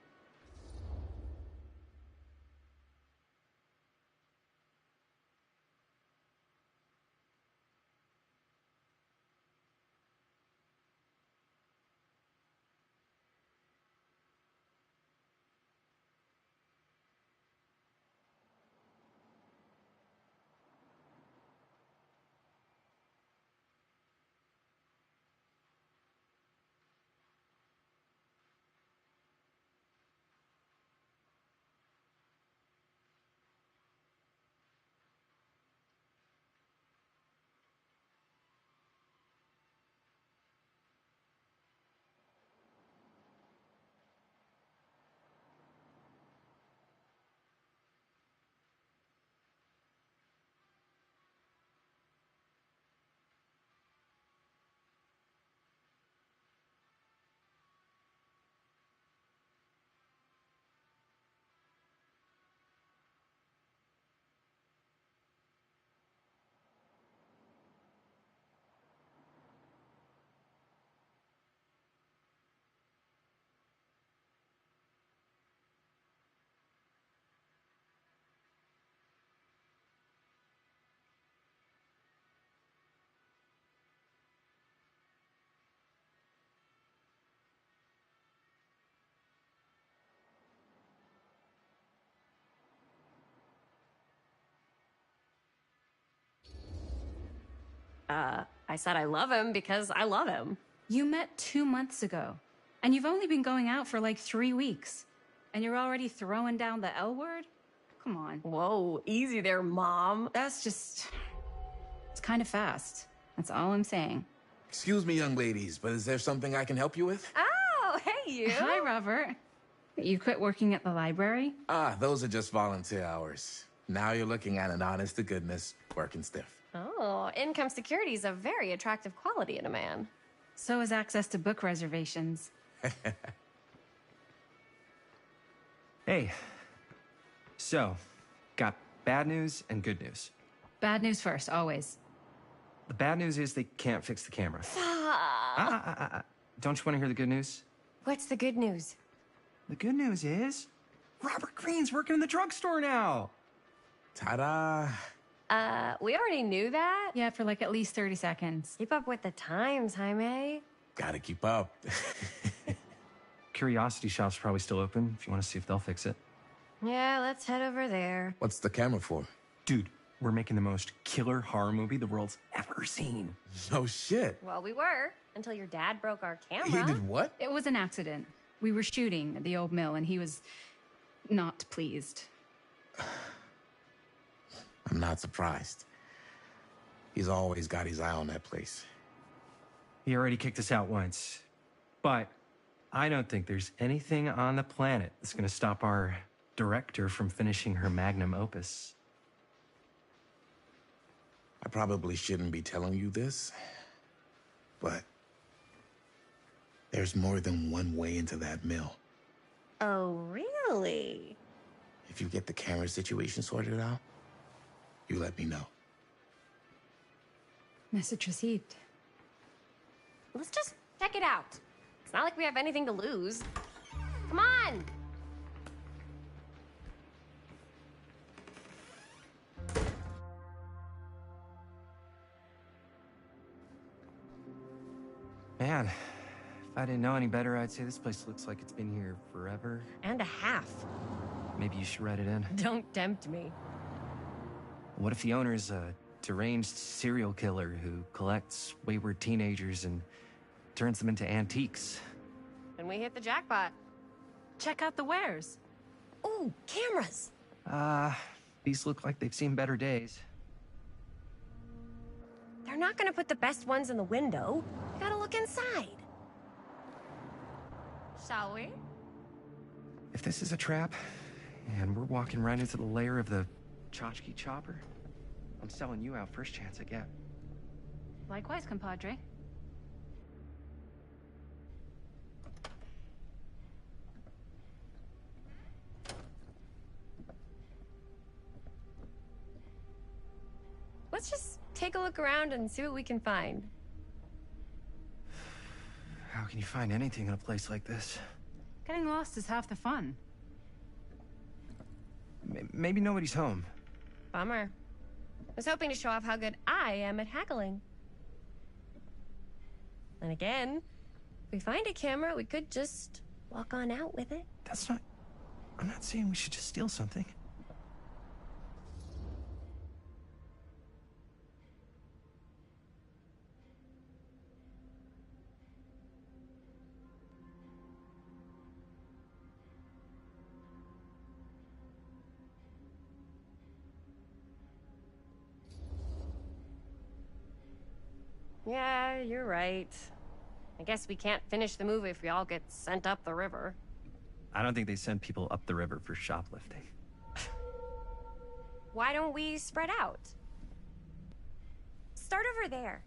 I said I love him because I love him. You met 2 months ago, and you've only been going out for like 3 weeks. And you're already throwing down the L word? Come on. Whoa, easy there, Mom. That's just... It's kind of fast. That's all I'm saying. Excuse me, young ladies, but is there something I can help you with? Oh, hey, you. Hi, Robert. You quit working at the library? Ah, those are just volunteer hours. Now you're looking at an honest-to-goodness working stiff. Oh, income security is a very attractive quality in a man. So is access to book reservations. Hey. So, got bad news and good news. Bad news first, always. The bad news is they can't fix the camera. Don't you want to hear the good news? What's the good news? The good news is Robert Greene's working in the drugstore now. Ta-da! We already knew that. Yeah, for like at least 30 seconds. Keep up with the times, Jaime. Gotta keep up. Curiosity Shop's probably still open if you want to see if they'll fix it. Yeah, let's head over there. What's the camera for? Dude, we're making the most killer horror movie the world's ever seen. No shit. Well, we were, until your dad broke our camera. He did what? It was an accident. We were shooting at the old mill, and he was not pleased. I'm not surprised. He's always got his eye on that place. He already kicked us out once. But I don't think there's anything on the planet that's going to stop our director from finishing her magnum opus. I probably shouldn't be telling you this, but there's more than one way into that mill. Oh, really? If you get the camera situation sorted out, you let me know. Message received. Let's just Check it out. It's not like we have anything to lose. Come on! Man, if I didn't know any better, I'd say this place looks like it's been here forever. And a half. Maybe you should write it in. Don't tempt me. What if the owner's a deranged serial killer who collects wayward teenagers and turns them into antiques? And we hit the jackpot. Check out the wares. Ooh, cameras! These look like they've seen better days. They're not gonna put the best ones in the window. You gotta look inside. Shall we? If this is a trap, and we're walking right into the lair of the tchotchke chopper, I'm selling you out first chance I get. Likewise, compadre. Let's just take a look around and see what we can find. How can you find anything in a place like this? Getting lost is half the fun. Maybe nobody's home. Bummer. I was hoping to show off how good I am at haggling. And again, if we find a camera, we could just walk on out with it. That's not... I'm not saying we should just steal something. Yeah, you're right. I guess we can't finish the movie if we all get sent up the river. I don't think they send people up the river for shoplifting. Why don't we spread out? Start over there.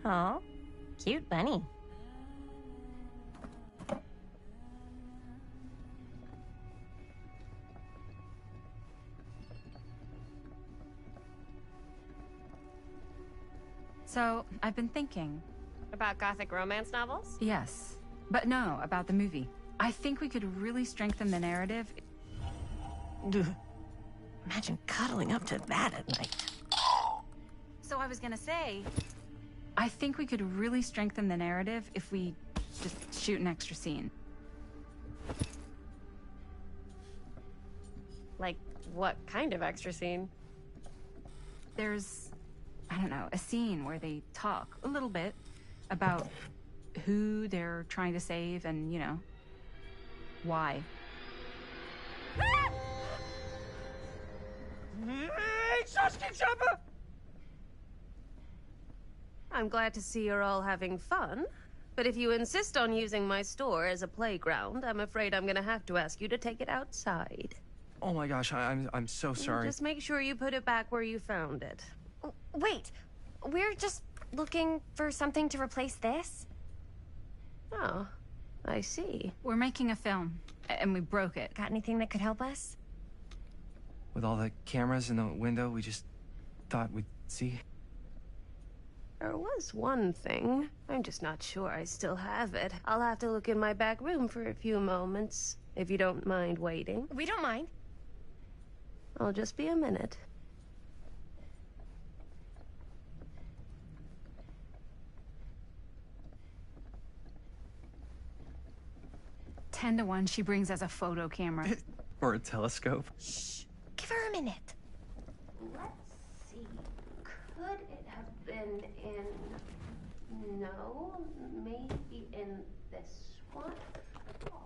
Aw, cute bunny. So, I've been thinking. About gothic romance novels? Yes. But no, about the movie. I think we could really strengthen the narrative. Imagine cuddling up to that at night. So I was gonna say, I think we could really strengthen the narrative if we just shoot an extra scene. Like, what kind of extra scene? There's, I don't know, a scene where they talk a little bit about who they're trying to save and, you know, why. I'm glad to see you're all having fun. But if you insist on using my store as a playground, I'm afraid I'm gonna have to ask you to take it outside. Oh my gosh, I'm so sorry. Just make sure you put it back where you found it. Wait, we're just looking for something to replace this? Oh, I see. We're making a film, and we broke it. Got anything that could help us? With all the cameras in the window, we just thought we'd see. There was one thing. I'm just not sure I still have it. I'll have to look in my back room for a few moments, if you don't mind waiting. We don't mind. I'll just be a minute. Ten to 1 she brings as a photo camera. Or a telescope. Shh, give her a minute. Let's see. Could it have been in... No, maybe in this one? Oh,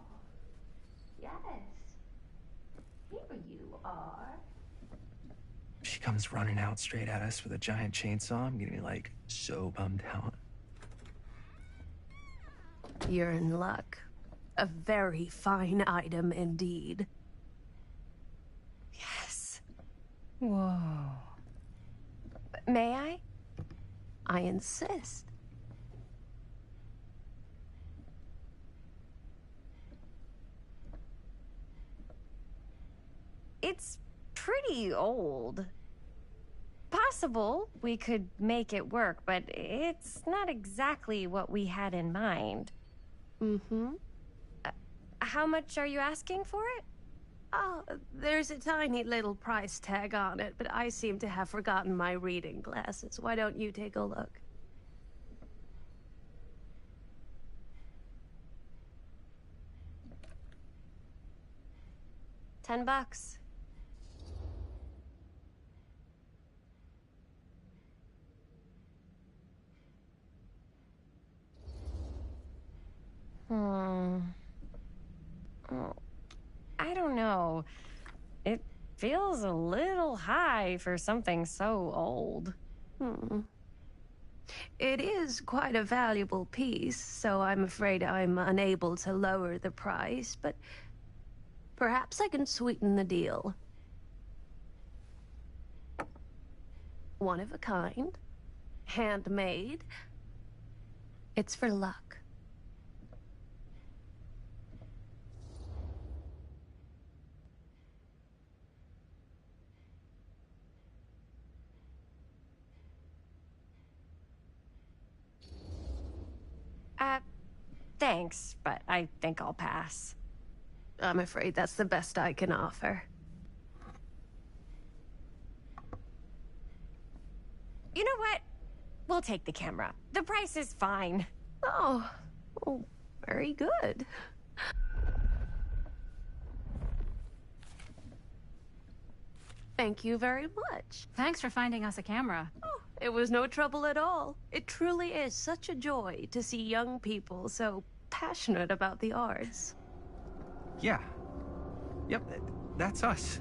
yes. Here you are. She comes running out straight at us with a giant chainsaw. I'm gonna be like so bummed out. You're in luck. A very fine item indeed. Yes. Whoa. May I? I insist. It's pretty old. Possible we could make it work, but it's not exactly what we had in mind. Mm-hmm. How much are you asking for it? Oh, there's a tiny little price tag on it, but I seem to have forgotten my reading glasses. Why don't you take a look? $10. Oh, I don't know. It feels a little high for something so old. It is quite a valuable piece, so I'm afraid I'm unable to lower the price, but perhaps I can sweeten the deal. One of a kind, handmade. It's for luck. Thanks, but I think I'll pass. I'm afraid that's the best I can offer. You know what? We'll take the camera. The price is fine. Oh, very good. Thank you very much. Thanks for finding us a camera. Oh, it was no trouble at all. It truly is such a joy to see young people so passionate about the arts. Yeah. Yep, that's us.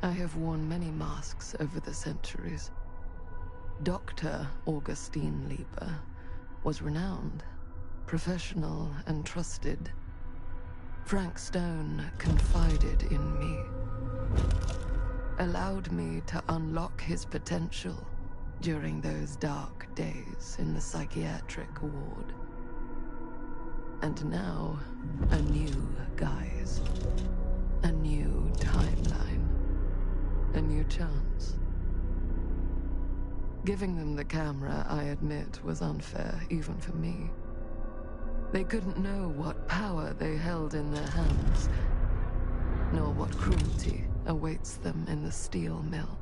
I have worn many masks over the centuries. Dr. Augustine Lieber was renowned, professional, and trusted. Frank Stone confided in me, allowed me to unlock his potential during those dark days in the psychiatric ward. And now, a new guise, a new timeline, a new chance. Giving them the camera, I admit, was unfair, even for me. They couldn't know what power they held in their hands, nor what cruelty awaits them in the steel mill.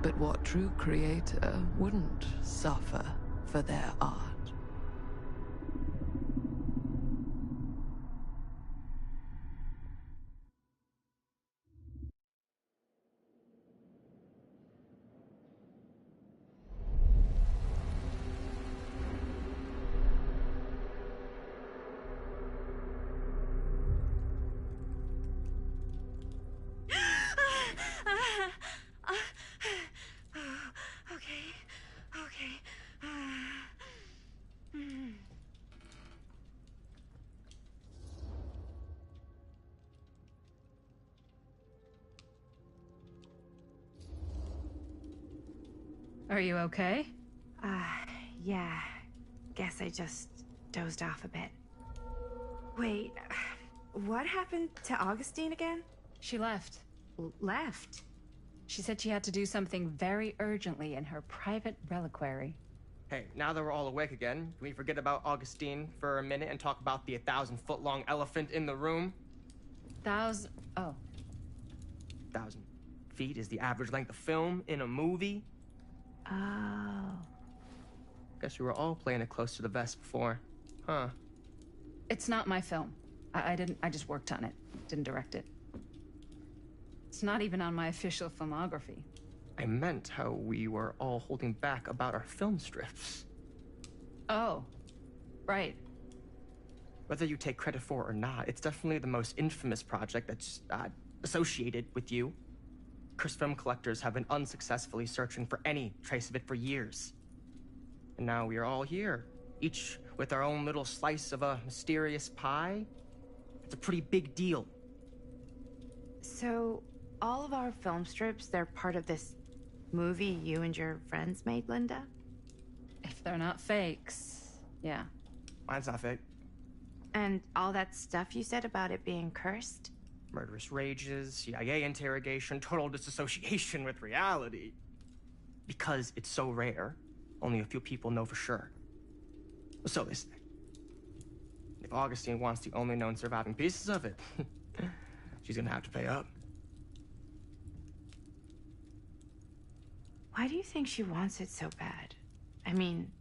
But what true creator wouldn't suffer for their art? Are you okay? Yeah. Guess I just dozed off a bit. Wait, what happened to Augustine again? She left. Left? She said she had to do something very urgently in her private reliquary. Hey, now that we're all awake again, can we forget about Augustine for a minute and talk about the 1,000-foot-long elephant in the room? Oh. 1,000 feet is the average length of film in a movie. Oh. Guess we were all playing it close to the vest before. Huh. It's not my film. I just worked on it. Didn't direct it. It's not even on my official filmography. I meant how we were all holding back about our film strips. Oh. Right. Whether you take credit for it or not, it's definitely the most infamous project that's associated with you. Cursed film collectors have been unsuccessfully searching for any trace of it for years. And now we are all here, each with our own little slice of a mysterious pie. It's a pretty big deal. So, all of our film strips, they're part of this movie you and your friends made, Linda? If they're not fakes, yeah. Mine's not fake. And all that stuff you said about it being cursed? Murderous rages, CIA interrogation, total disassociation with reality. Because it's so rare, only a few people know for sure. So they say. If Augustine wants the only known surviving pieces of it, she's gonna have to pay up. Why do you think she wants it so bad? I mean,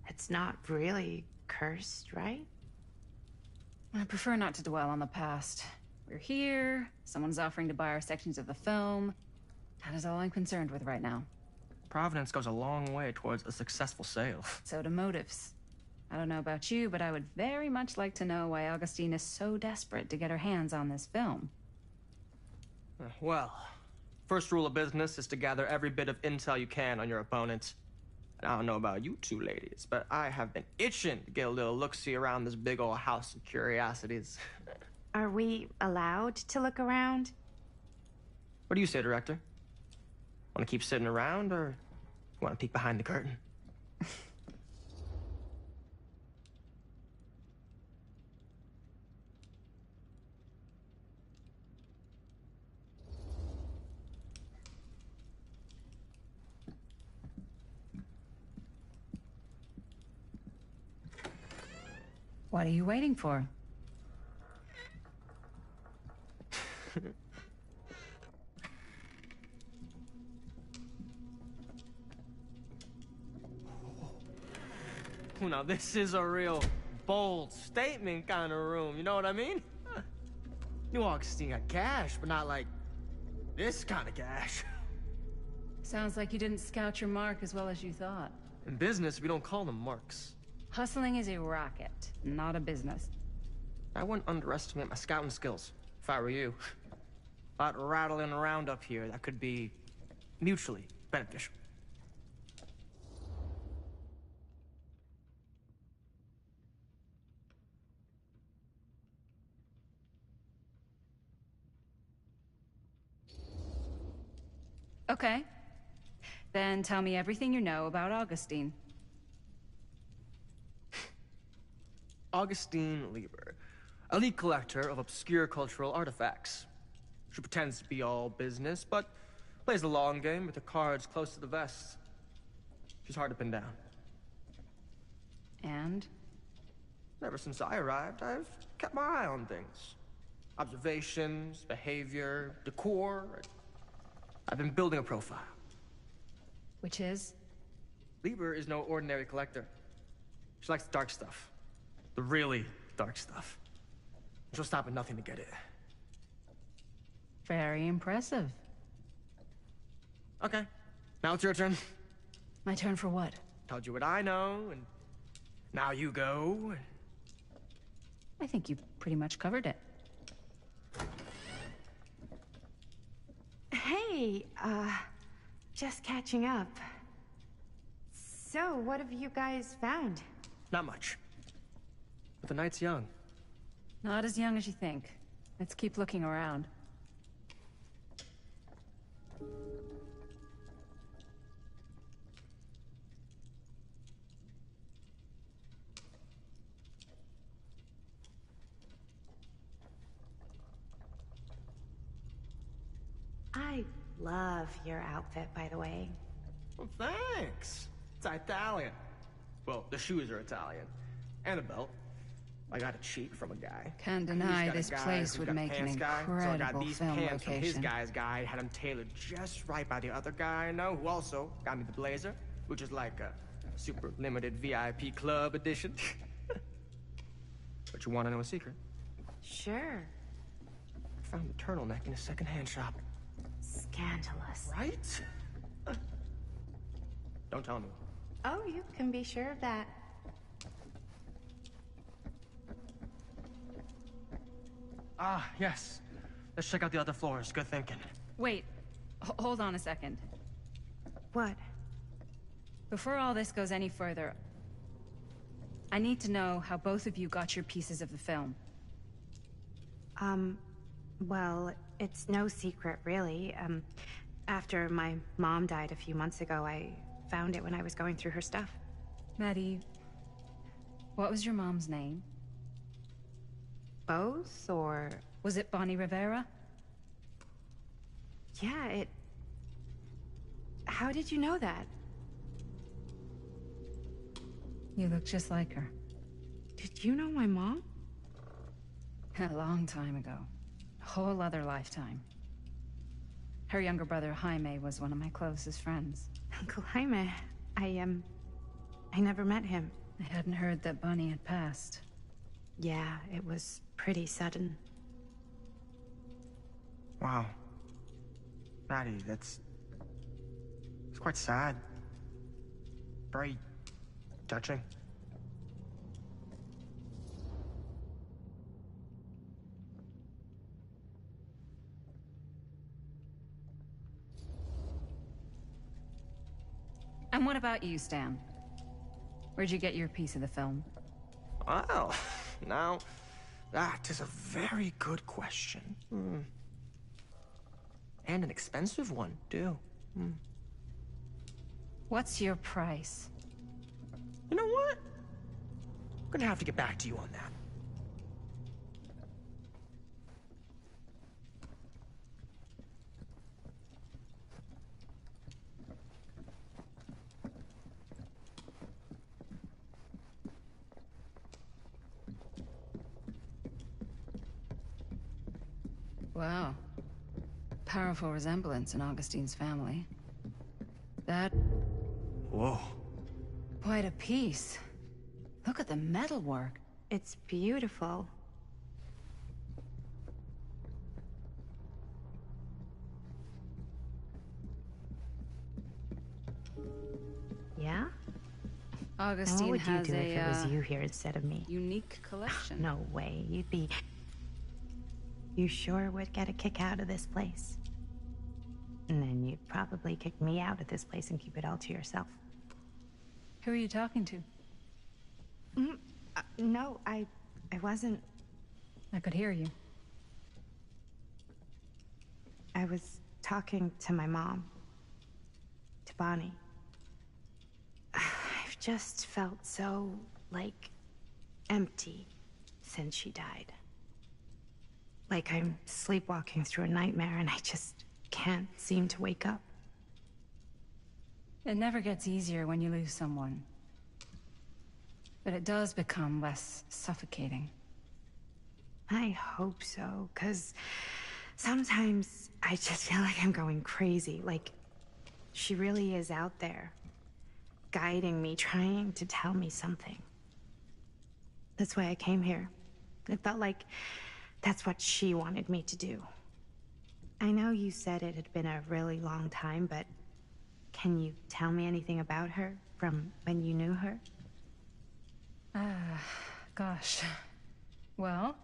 it's not really cursed, right? I prefer not to dwell on the past. We're here, someone's offering to buy our sections of the film. That is all I'm concerned with right now. Providence goes a long way towards a successful sale. So do motives. I don't know about you, but I would very much like to know why Augustine is so desperate to get her hands on this film. Well, first rule of business is to gather every bit of intel you can on your opponent. And I don't know about you two ladies, but I have been itching to get a little look-see around this big old house of curiosities. Are we allowed to look around? What do you say, director? Want to keep sitting around, or want to peek behind the curtain? What are you waiting for? Now this is a real bold statement kind of room, you know what I mean? New Augustine got cash, but not like this kind of cash. Sounds like you didn't scout your mark as well as you thought. In business, we don't call them marks. Hustling is a racket, not a business. I wouldn't underestimate my scouting skills, if I were you. A lot rattling around up here that could be mutually beneficial. Okay. Then tell me everything you know about Augustine. Augustine Lieber, elite collector of obscure cultural artifacts. She pretends to be all business, but plays the long game with the cards close to the vest. She's hard to pin down. And? Ever since I arrived, I've kept my eye on things. Observations, behavior, decor. I've been building a profile. Which is? Lieber is no ordinary collector. She likes the dark stuff. The really dark stuff. She'll stop at nothing to get it. Very impressive. Okay, now it's your turn. My turn for what? Told you what I know, and now you go. I think you pretty much covered it. Hey, just catching up. So, what have you guys found? Not much. But the night's young. Not as young as you think. Let's keep looking around. I love your outfit, by the way. Well, thanks. It's Italian. Well, the shoes are Italian. And the belt. I got a cheat from a guy. Can't deny this place would make an incredible so I got these film pants from his location. guy's guy, had them tailored just right by the other guy I know, who also got me the blazer, which is like a super limited VIP club edition. But you want to know a secret? Sure. I found the turtleneck in a secondhand shop. Scandalous. Right? Don't tell me. Oh, you can be sure of that. Ah, yes. Let's check out the other floors. Good thinking. Wait, hold on a second. What? Before all this goes any further, I need to know how both of you got your pieces of the film. Well, it's no secret, really. After my mom died a few months ago, I found it when I was going through her stuff. Maddie, what was your mom's name? Both, or... Was it Bonnie Rivera? Yeah, it... How did you know that? You look just like her. Did you know my mom? A long time ago. A whole other lifetime. Her younger brother, Jaime, was one of my closest friends. Uncle Jaime, I never met him. I hadn't heard that Bonnie had passed. Yeah, it was pretty sudden. Wow. Maddie, it's quite sad. Very touching. And what about you, Stan? Where'd you get your piece of the film? Well, now, that is a very good question. And an expensive one, too. What's your price? You know what? I'm gonna have to get back to you on that. Wow. Powerful resemblance in Augustine's family. That... Whoa. Quite a piece. Look at the metalwork. It's beautiful. Yeah? Augustine what would has you do if it was a you here instead of me? unique collection. No way. You'd be... You sure would get a kick out of this place. And then you'd probably kick me out of this place and keep it all to yourself. Who are you talking to? No, I wasn't. I could hear you. I was talking to my mom. To Bonnie. I've just felt so, like, empty since she died. Like I'm sleepwalking through a nightmare and I just can't seem to wake up. It never gets easier when you lose someone. But it does become less suffocating. I hope so, 'cause sometimes I just feel like I'm going crazy. Like, she really is out there, guiding me, trying to tell me something. That's why I came here. It felt like that's what she wanted me to do. I know you said it had been a really long time, but can you tell me anything about her from when you knew her? Gosh. Well,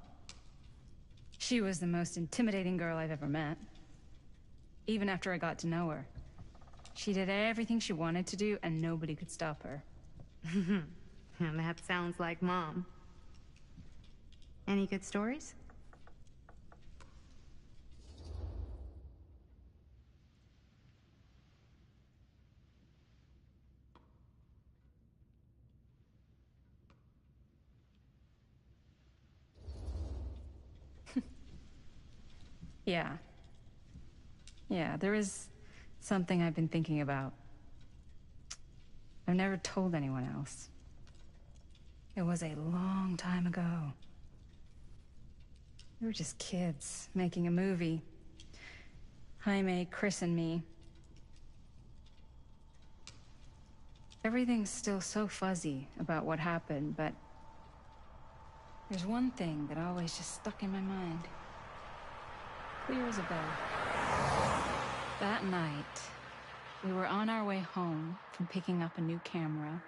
she was the most intimidating girl I've ever met. Even after I got to know her. She did everything she wanted to do, and nobody could stop her. And that sounds like Mom. Any good stories? Yeah. Yeah, there is something I've been thinking about. I've never told anyone else. It was a long time ago. We were just kids, making a movie. Jaime, Chris, and me. Everything's still so fuzzy about what happened, but there's one thing that always just stuck in my mind. Clear as a bell. That night, we were on our way home from picking up a new camera.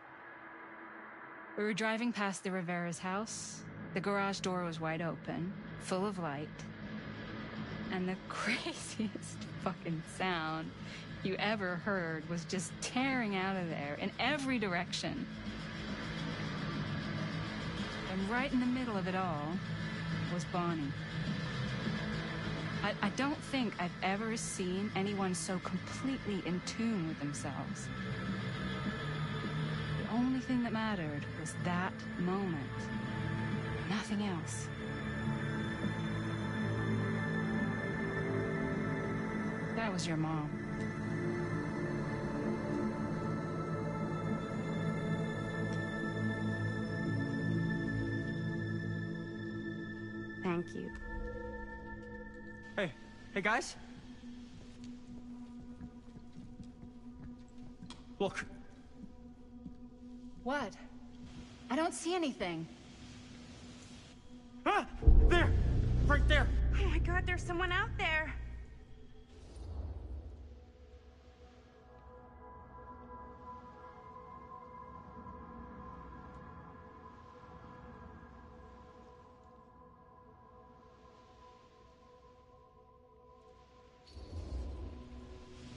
We were driving past the Rivera's house. The garage door was wide open, full of light. And the craziest fucking sound you ever heard was just tearing out of there in every direction. And right in the middle of it all was Bonnie. I don't think I've ever seen anyone so completely in tune with themselves. The only thing that mattered was that moment. Nothing else. That was your mom. Thank you. Hey guys? Look. What? I don't see anything. Ah! There! Right there! Oh my god, there's someone out there.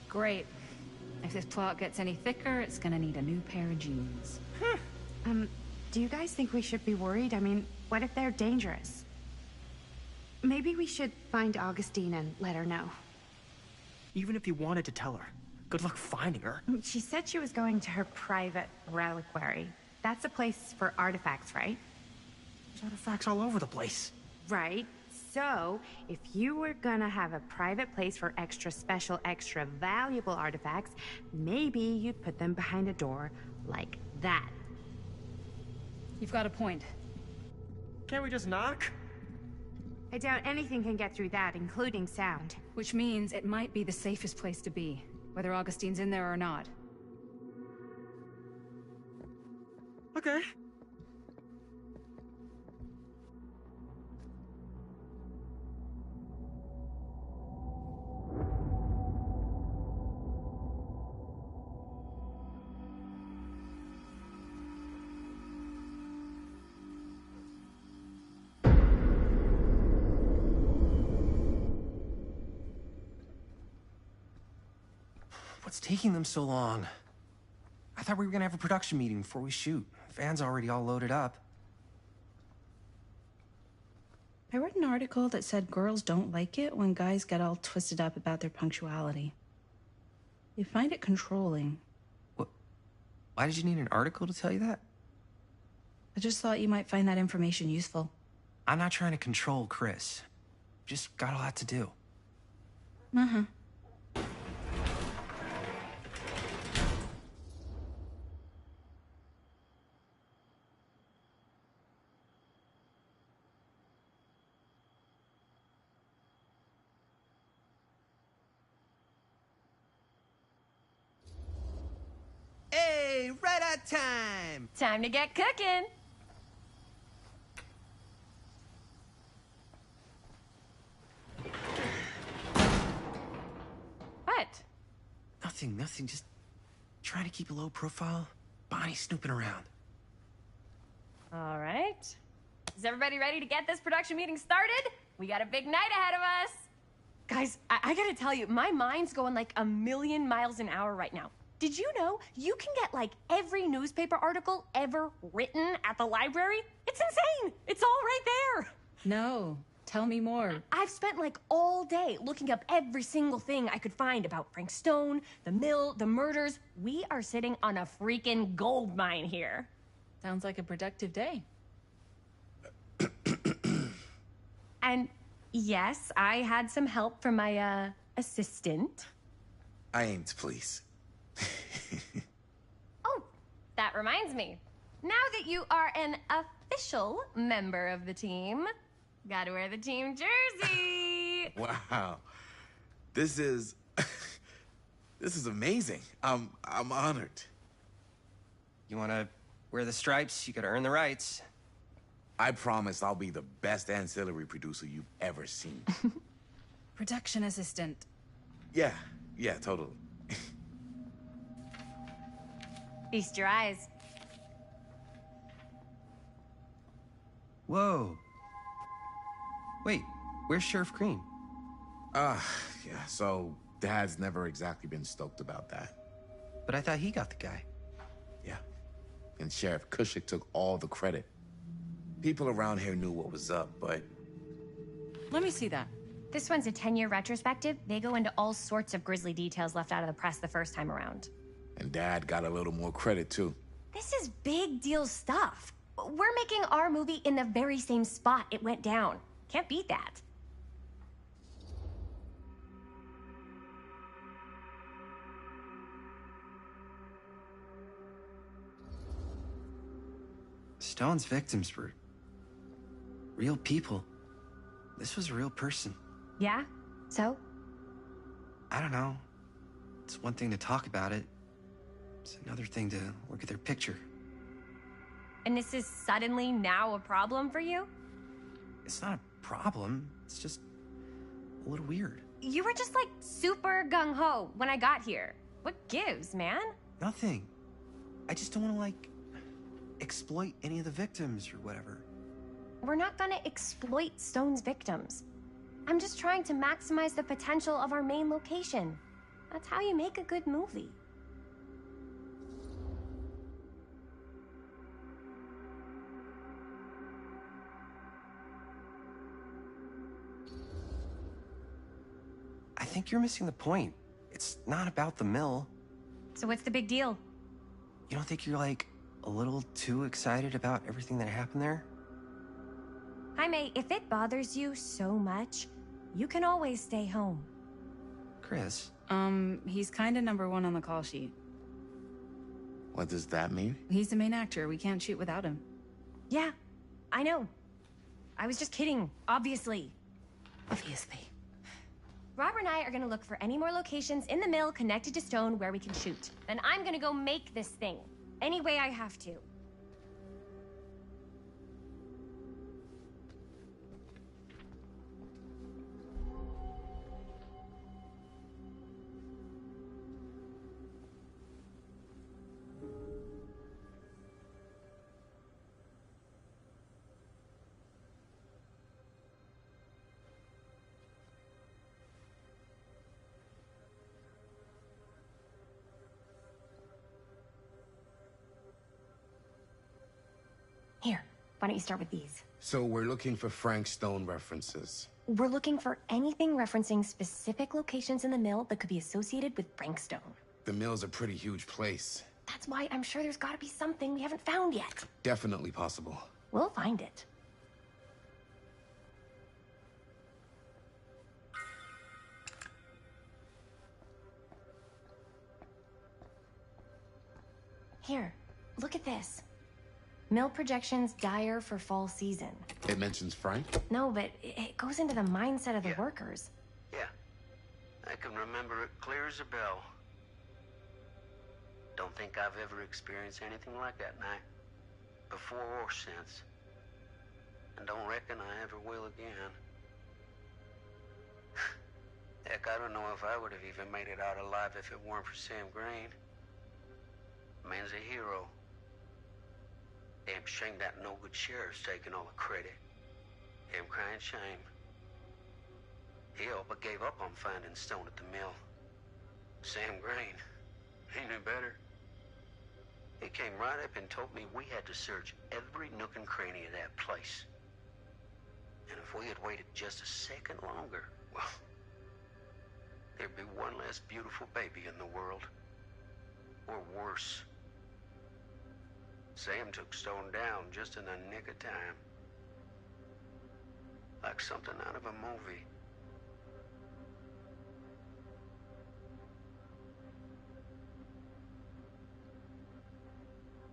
Great. If this plot gets any thicker, it's gonna need a new pair of jeans. Do you guys think we should be worried? I mean, what if they're dangerous? Maybe we should find Augustine and let her know. Even if you wanted to tell her, good luck finding her. She said she was going to her private reliquary. That's a place for artifacts, right? There's artifacts all over the place. Right. So, if you were gonna have a private place for extra special, extra valuable artifacts, maybe you'd put them behind a door like that. You've got a point. Can't we just knock? I doubt anything can get through that, including sound. Which means it might be the safest place to be, whether Augustine's in there or not. Okay. What's taking them so long? I thought we were gonna have a production meeting before we shoot. The van's already all loaded up. I read an article that said girls don't like it when guys get all twisted up about their punctuality. They find it controlling. What? Why did you need an article to tell you that? I just thought you might find that information useful. I'm not trying to control Chris. Just got a lot to do. Uh-huh. Hey, right on time! Time to get cooking! What? Nothing. Just trying to keep a low profile. Bonnie snooping around. All right. Is everybody ready to get this production meeting started? We got a big night ahead of us. Guys, I gotta tell you, my mind's going like a million miles an hour right now. Did you know you can get like every newspaper article ever written at the library? It's insane. It's all right there. No, tell me more. I've spent like all day looking up every single thing I could find about Frank Stone, the mill, the murders. We are sitting on a freaking gold mine here. Sounds like a productive day. And yes, I had some help from my assistant. I aim to please. Oh, that reminds me. Now that you are an official member of the team, gotta wear the team jersey. Wow. This is amazing. I'm honored. You wanna wear the stripes? You gotta earn the rights. I promise I'll be the best ancillary producer you've ever seen. Production assistant. Yeah, totally. Feast your eyes. Whoa. Wait, where's Sheriff Green? Yeah, so Dad's never exactly been stoked about that. But I thought he got the guy. Yeah. And Sheriff Cushik took all the credit. People around here knew what was up, but... Let me see that. This one's a 10-year retrospective. They go into all sorts of grisly details left out of the press the first time around. And Dad got a little more credit, too. This is big deal stuff. We're making our movie in the very same spot it went down. Can't beat that. Stone's victims were real people. This was a real person. Yeah? So? I don't know. It's one thing to talk about it. It's another thing to look at their picture. And this is suddenly now a problem for you? It's not a problem. It's just a little weird. You were just like super gung-ho when I got here. What gives, man? Nothing. I just don't want to, like, exploit any of the victims or whatever. We're not gonna exploit Stone's victims. I'm just trying to maximize the potential of our main location. That's how you make a good movie. I think you're missing the point. It's not about the mill. So what's the big deal? You don't think you're, like, a little too excited about everything that happened there? Jaime, if it bothers you so much, you can always stay home. Chris? He's kinda number one on the call sheet. What does that mean? He's the main actor. We can't shoot without him. Yeah, I know. I was just kidding, obviously. Obviously. Robert and I are gonna look for any more locations in the mill connected to Stone where we can shoot. And I'm gonna go make this thing. Any way I have to. Here, why don't you start with these? So we're looking for Frank Stone references. We're looking for anything referencing specific locations in the mill that could be associated with Frank Stone. The mill's a pretty huge place. That's why I'm sure there's gotta be something we haven't found yet. Definitely possible. We'll find it. Here, look at this. Mill projections dire for fall season. It mentions Frank? No, but it goes into the mindset of the workers. Yeah. I can remember it clear as a bell. Don't think I've ever experienced anything like that night. Before or since. And don't reckon I ever will again. Heck, I don't know if I would have even made it out alive if it weren't for Sam Green. Man's a hero. Damn shame that no-good sheriff's taking all the credit. Damn crying shame. He all but gave up on finding Stone at the mill. Sam Green, he knew better. He came right up and told me we had to search every nook and cranny of that place. And if we had waited just a second longer, well, there'd be one less beautiful baby in the world. Or worse. Sam took Stone down just in the nick of time. Like something out of a movie.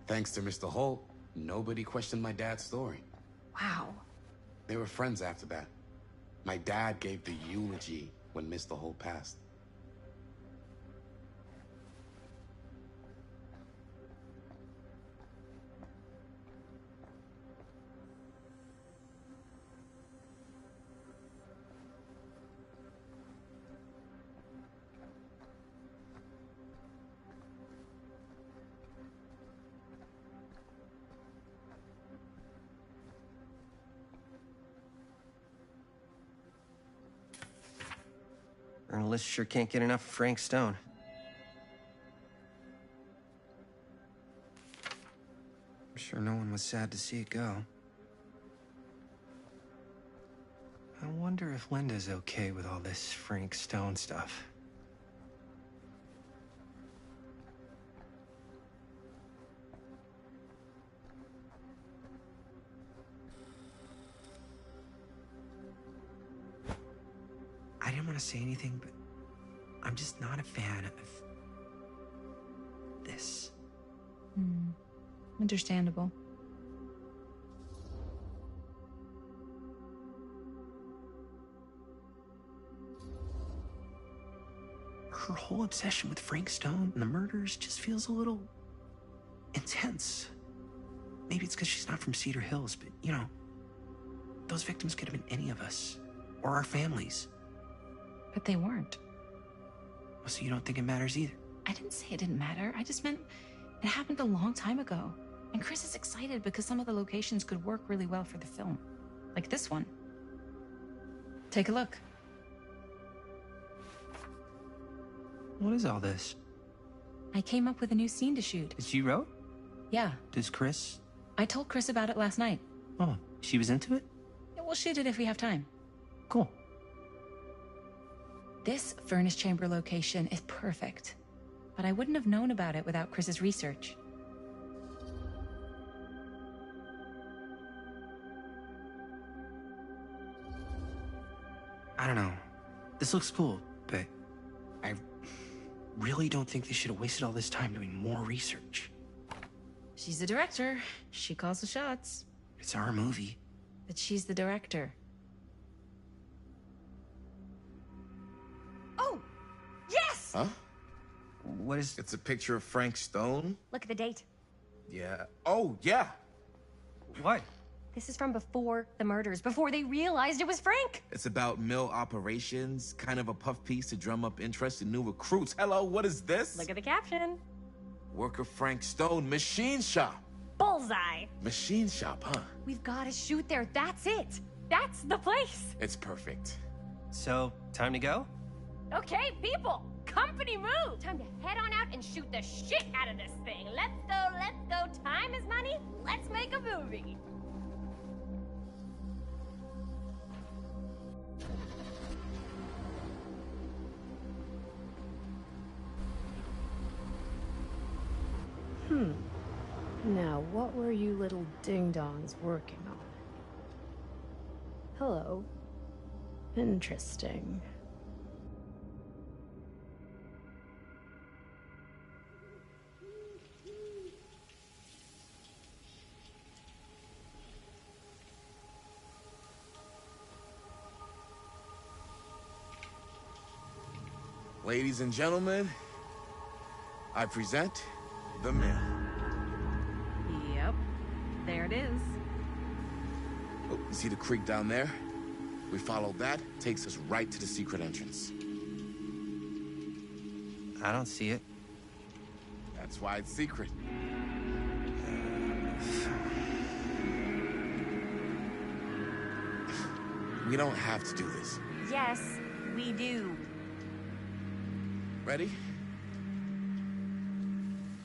Thanks to Mr. Holt, nobody questioned my dad's story. Wow. They were friends after that. My dad gave the eulogy when Mr. Holt passed. Journalists sure can't get enough of Frank Stone. I'm sure no one was sad to see it go. I wonder if Linda's okay with all this Frank Stone stuff. I didn't want to say anything, but I'm just not a fan of this. Understandable. Her whole obsession with Frank Stone and the murders just feels a little intense. Maybe it's because she's not from Cedar Hills, but you know, those victims could have been any of us or our families. But they weren't. So you don't think it matters either? I didn't say it didn't matter. I just meant it happened a long time ago. And Chris is excited because some of the locations could work really well for the film. Like this one. Take a look. What is all this? I came up with a new scene to shoot. That you wrote? Yeah. Does Chris? I told Chris about it last night. Oh, she was into it? Yeah, we'll shoot it if we have time. Cool. This furnace chamber location is perfect. But I wouldn't have known about it without Chris's research. I don't know. This looks cool, but I really don't think they should have wasted all this time doing more research. She's the director. She calls the shots. It's our movie. But she's the director. Oh! Yes! Huh? What is... It's a picture of Frank Stone? Look at the date. Yeah. Oh, yeah. What? This is from before the murders, before they realized it was Frank. It's about mill operations, kind of a puff piece to drum up interest in new recruits. Hello, what is this? Look at the caption. Worker Frank Stone, machine shop. Bullseye. Machine shop, huh? We've got to shoot there. That's it. That's the place. It's perfect. So, time to go? Okay, people. Company move. Time to head on out and shoot the shit out of this thing. Let's go, let's go. Time is money. Let's make a movie. Now, what were you little ding-dongs working on? Hello. Interesting. Ladies and gentlemen, I present The Mill. Yep. There it is. Oh, you see the creek down there? We follow that, takes us right to the secret entrance. I don't see it. That's why it's secret. We don't have to do this. Yes, we do. Ready?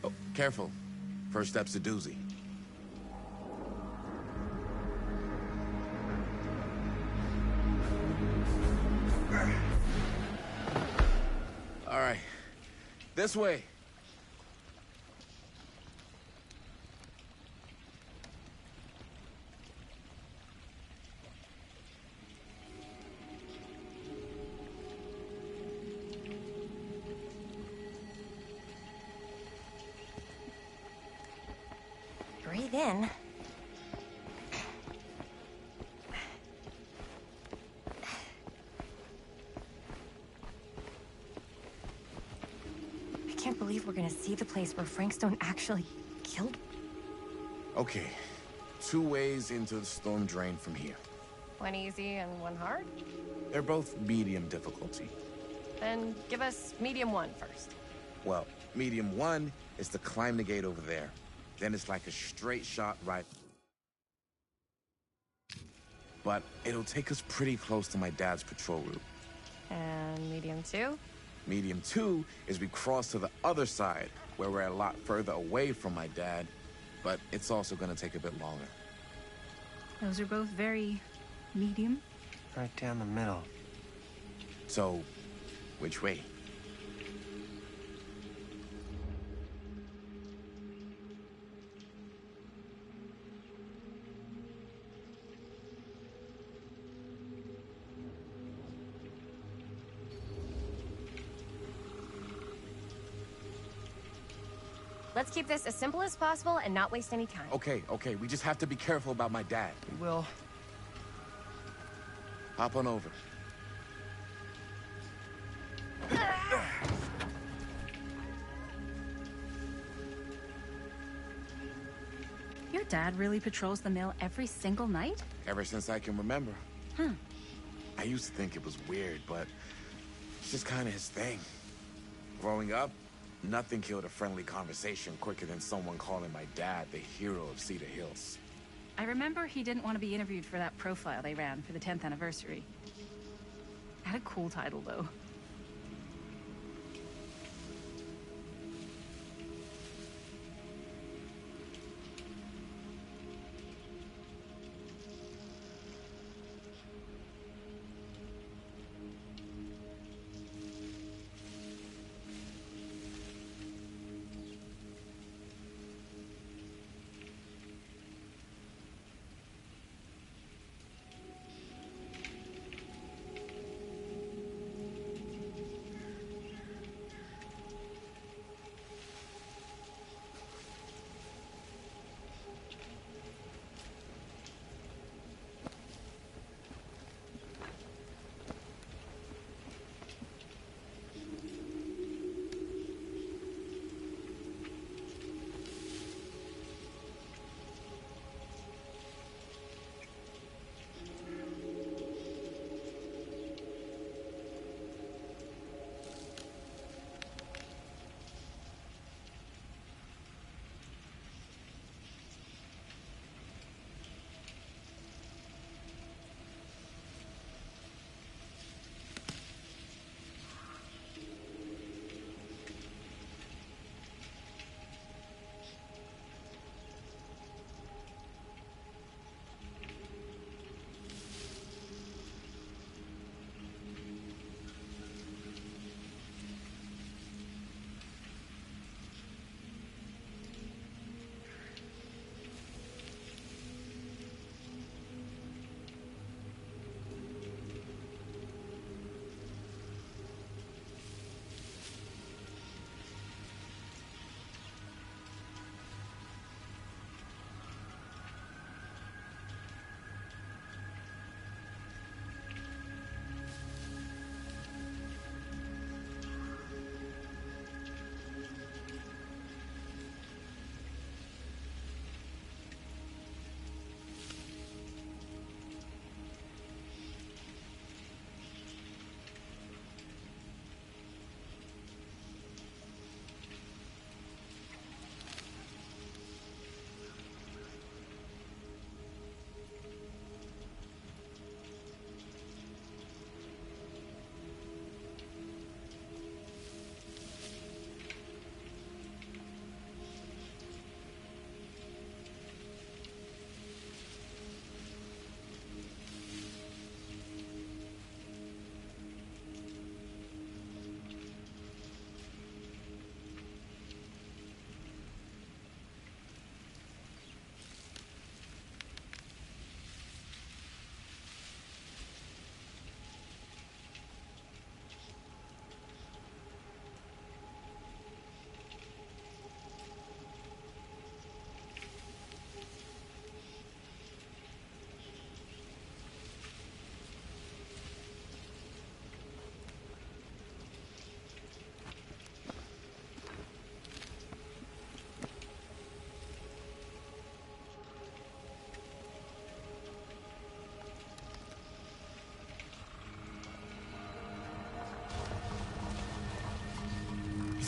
Oh, careful. First step's a doozy. All right. This way. Breathe in. I can't believe we're gonna see the place where Frank Stone actually killed. Okay. 2 ways into the storm drain from here. One easy and one hard? They're both medium difficulty. Then give us medium one first. Well, medium 1 is to climb the gate over there. Then it's like a straight shot right. But it'll take us pretty close to my dad's patrol route. And medium 2? Medium 2 is we cross to the other side, where we're a lot further away from my dad, but it's also gonna take a bit longer. Those are both very medium. Right down the middle. So, which way? Let's keep this as simple as possible and not waste any time. Okay, we just have to be careful about my dad. We will. Hop on over. Your dad really patrols the mill every single night? Ever since I can remember. Huh. I used to think it was weird, but it's just kind of his thing. Growing up, nothing killed a friendly conversation quicker than someone calling my dad the hero of Cedar Hills. I remember he didn't want to be interviewed for that profile they ran for the 10th anniversary. Had a cool title, though.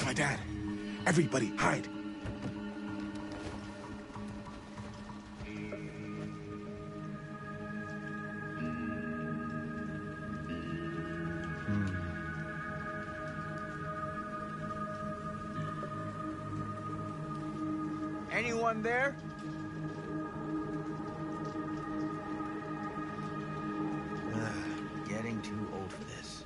It's my dad. Everybody, hide. Hmm. Anyone there? Getting too old for this.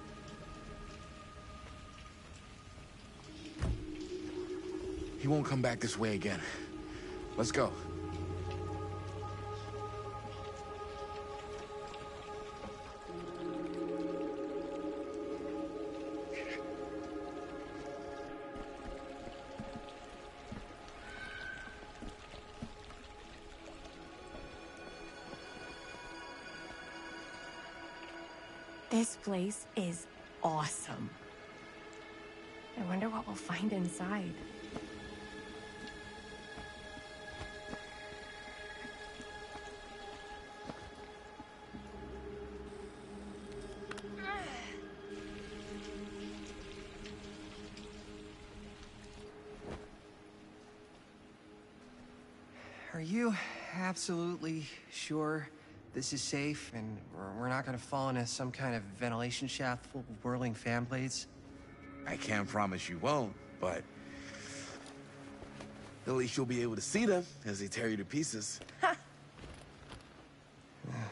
He won't come back this way again. Let's go. This place is awesome. I wonder what we'll find inside. Are you absolutely sure this is safe and we're not gonna fall into some kind of ventilation shaft full of whirling fan blades? I can't promise you won't, but at least you'll be able to see them as they tear you to pieces.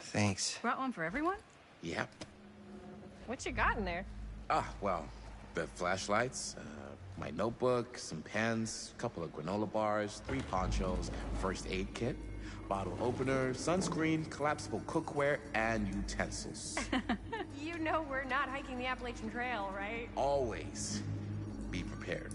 Thanks. Brought one for everyone? Yep. What you got in there? Well, the flashlights, my notebook, some pens, a couple of granola bars, 3 ponchos, first aid kit, bottle opener, sunscreen, collapsible cookware, and utensils. You know we're not hiking the Appalachian Trail, right? Always be prepared.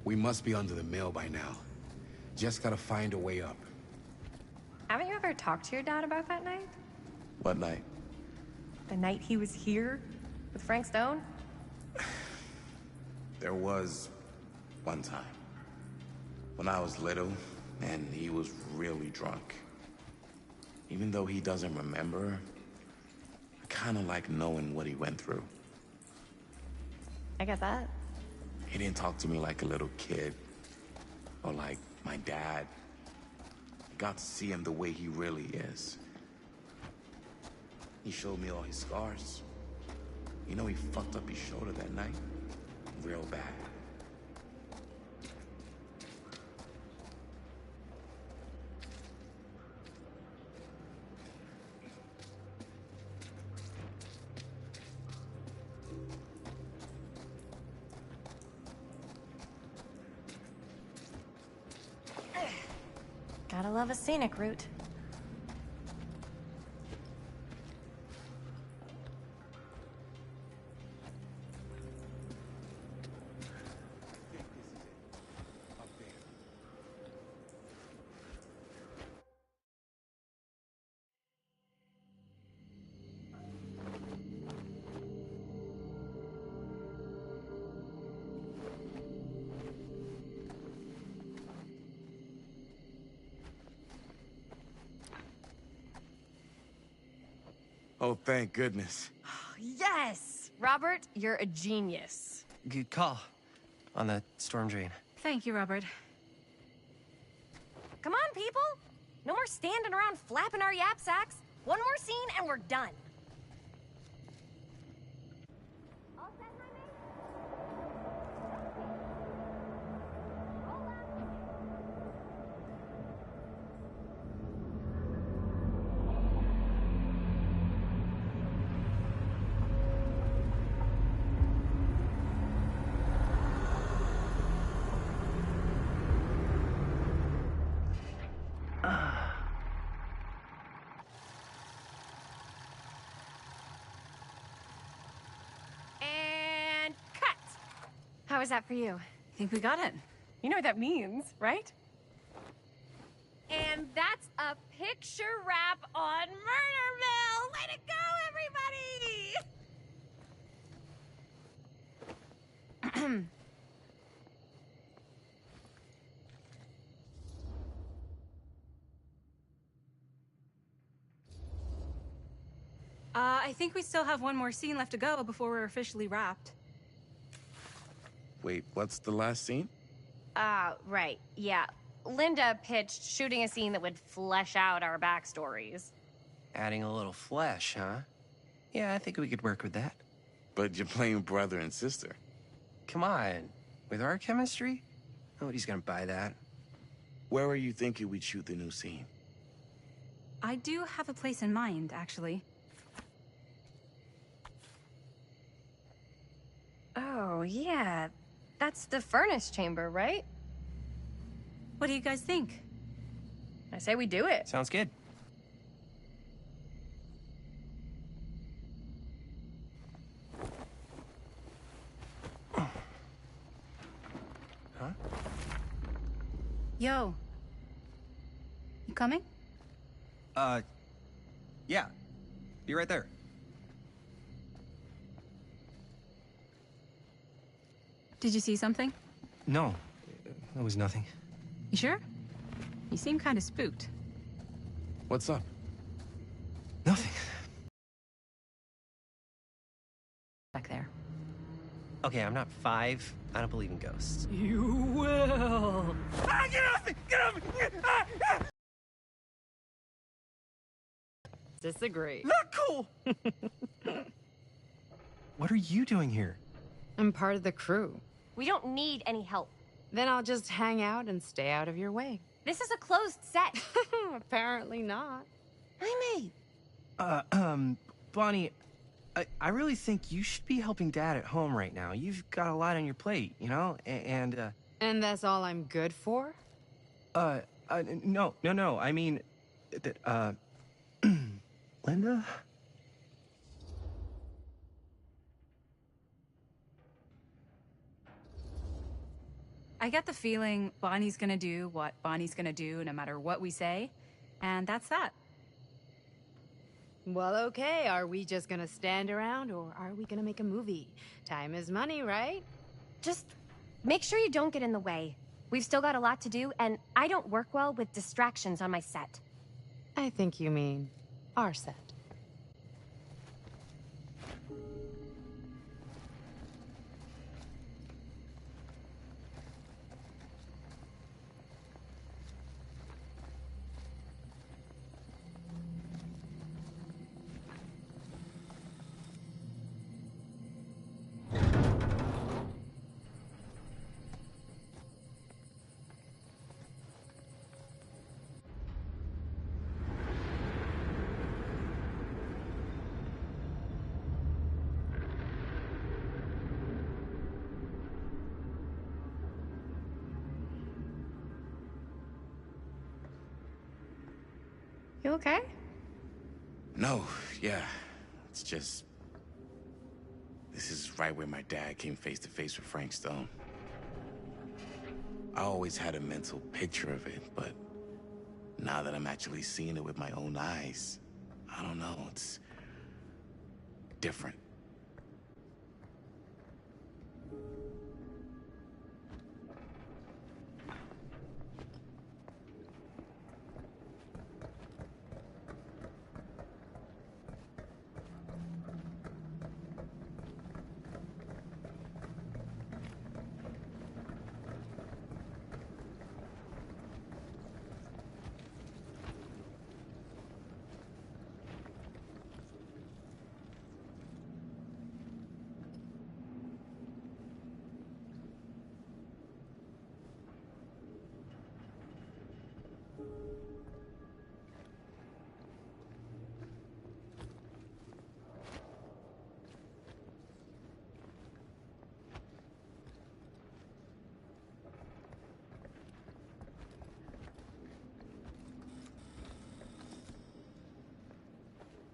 We must be under the mill by now. Just gotta find a way up. Haven't you ever talked to your dad about that night? What night? The night he was here with Frank Stone? There was one time when I was little and he was really drunk. Even though he doesn't remember, I kind of like knowing what he went through. I get that. He didn't talk to me like a little kid or like my dad. I got to see him the way he really is. He showed me all his scars. You know, he fucked up his shoulder that night. Real bad. Gotta love a scenic route. Oh, thank goodness. Yes! Robert, you're a genius. Good call on the storm drain. Thank you, Robert. Come on, people! No more standing around flapping our yap sacks. One more scene and we're done. And cut! How was that for you? I think we got it. You know what that means, right? And that's a picture wrap on Murder Mill! Way to go, everybody! I think we still have one more scene left to go before we're officially wrapped. Wait, what's the last scene? Right. Yeah. Linda pitched shooting a scene that would flesh out our backstories. Adding a little flesh, huh? Yeah, I think we could work with that. But you're playing brother and sister. Come on. With our chemistry, nobody's gonna buy that. Where are you thinking we'd shoot the new scene? I do have a place in mind, actually. Oh, yeah. That's the furnace chamber, right? What do you guys think? I say we do it. Sounds good. Huh? Yo. You coming? Yeah. Be right there. Did you see something? No, that was nothing. You sure? You seem kind of spooked. What's up? Nothing. Back there. Okay, I'm not 5. I don't believe in ghosts. You will. Ah, get off me! Get off me! Ah, ah! Disagree. Not cool! What are you doing here? I'm part of the crew. We don't need any help. Then I'll just hang out and stay out of your way. This is a closed set. Apparently not. I Bonnie, I really think you should be helping Dad at home right now. You've got a lot on your plate, you know? And that's all I'm good for? No. I mean, that, Linda? I get the feeling Bonnie's gonna do what Bonnie's gonna do no matter what we say, and that's that. Well, okay. Are we just gonna stand around, or are we gonna make a movie? Time is money, right? Just make sure you don't get in the way. We've still got a lot to do, and I don't work well with distractions on my set. I think you mean our set. You okay? No, yeah. It's just... This is right where my dad came face to face with Frank Stone. I always had a mental picture of it, but now that I'm actually seeing it with my own eyes, I don't know, it's different.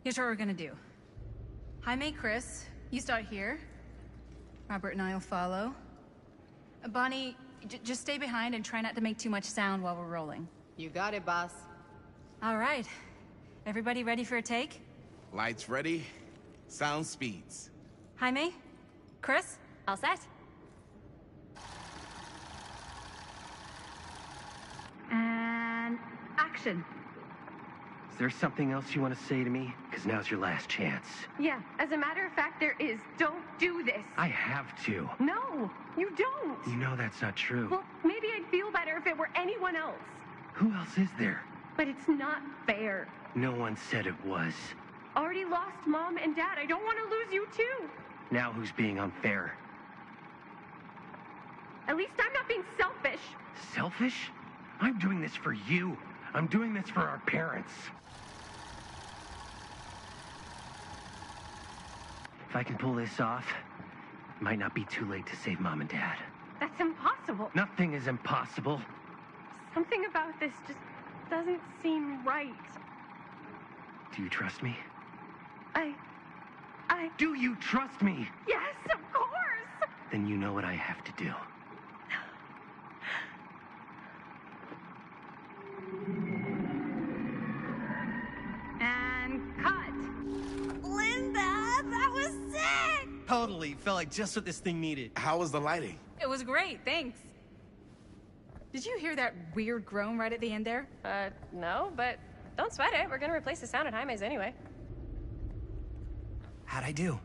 Here's what we're gonna do. Jaime, Chris, you start here. Robert and I will follow. Bonnie, just stay behind and try not to make too much sound while we're rolling. You got it, boss. All right. Everybody ready for a take? Lights ready, sound speeds. Jaime? Chris? All set? And action. there something else you want to say to me? Because now's your last chance. Yeah, as a matter of fact, there is. Don't do this. I have to. No, you don't. You know that's not true. Well, maybe I'd feel better if it were anyone else. Who else is there? But it's not fair. No one said it was. Already lost Mom and Dad. I don't want to lose you too. Now who's being unfair? At least I'm not being selfish. Selfish? I'm doing this for you. I'm doing this for our parents. If I can pull this off, it might not be too late to save Mom and Dad. That's impossible. Nothing is impossible. Something about this just doesn't seem right. Do you trust me? I... Do you trust me? Yes, of course! Then you know what I have to do. And cut. Linda, that was sick! Totally. Felt like just what this thing needed. How was the lighting? It was great, thanks. Did you hear that weird groan right at the end there? No, but don't sweat it. We're gonna replace the sound at Jaime's anyway. How'd I do?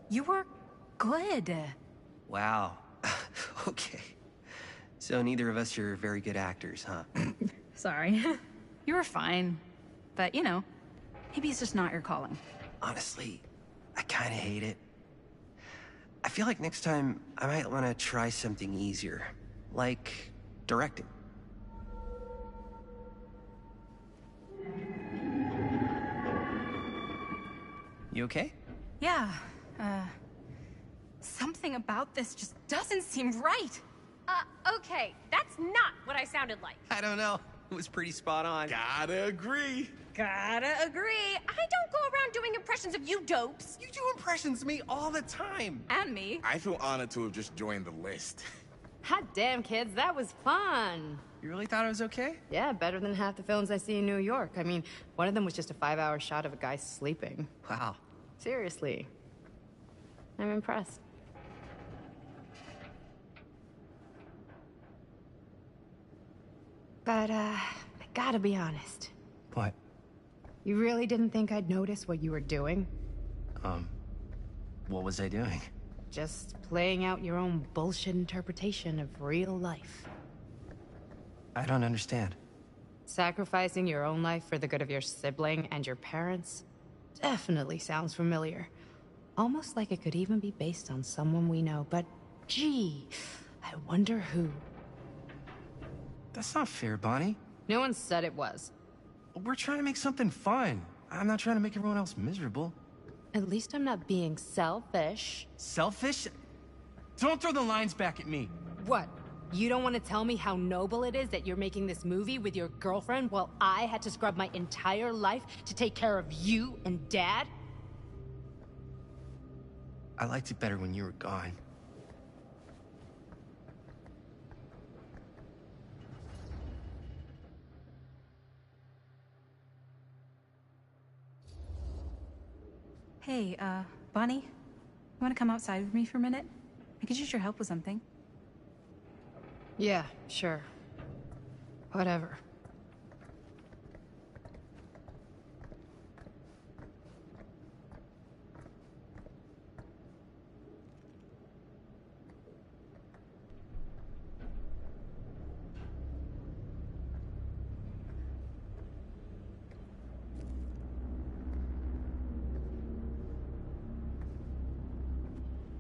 You were good. Wow. Okay. So neither of us are very good actors, huh? Sorry. You were fine. But, you know, maybe it's just not your calling. Honestly, I kind of hate it. I feel like next time I might want to try something easier, like directing. You okay? Yeah, something about this just doesn't seem right. Okay, that's not what I sounded like. I don't know. It was pretty spot on. Gotta agree. Gotta agree. I don't go around doing impressions of you dopes. You do impressions of me all the time. And me. I feel honored to have just joined the list. Hot damn, kids, that was fun. You really thought it was okay? Yeah, better than half the films I see in New York. I mean, one of them was just a 5-hour shot of a guy sleeping. Wow. Seriously. I'm impressed. But, I gotta be honest. What? You really didn't think I'd notice what you were doing? What was I doing? Just playing out your own bullshit interpretation of real life. I don't understand. Sacrificing your own life for the good of your sibling and your parents definitely sounds familiar. Almost like it could even be based on someone we know, but gee, I wonder who. That's not fair, Bonnie. No one said it was. We're trying to make something fun. I'm not trying to make everyone else miserable. At least I'm not being selfish. Selfish? Don't throw the lines back at me. What? You don't want to tell me how noble it is that you're making this movie with your girlfriend while I had to scrub my entire life to take care of you and Dad? I liked it better when you were gone. Hey, Bonnie, you want to come outside with me for a minute? I could use your help with something. Yeah, sure. Whatever.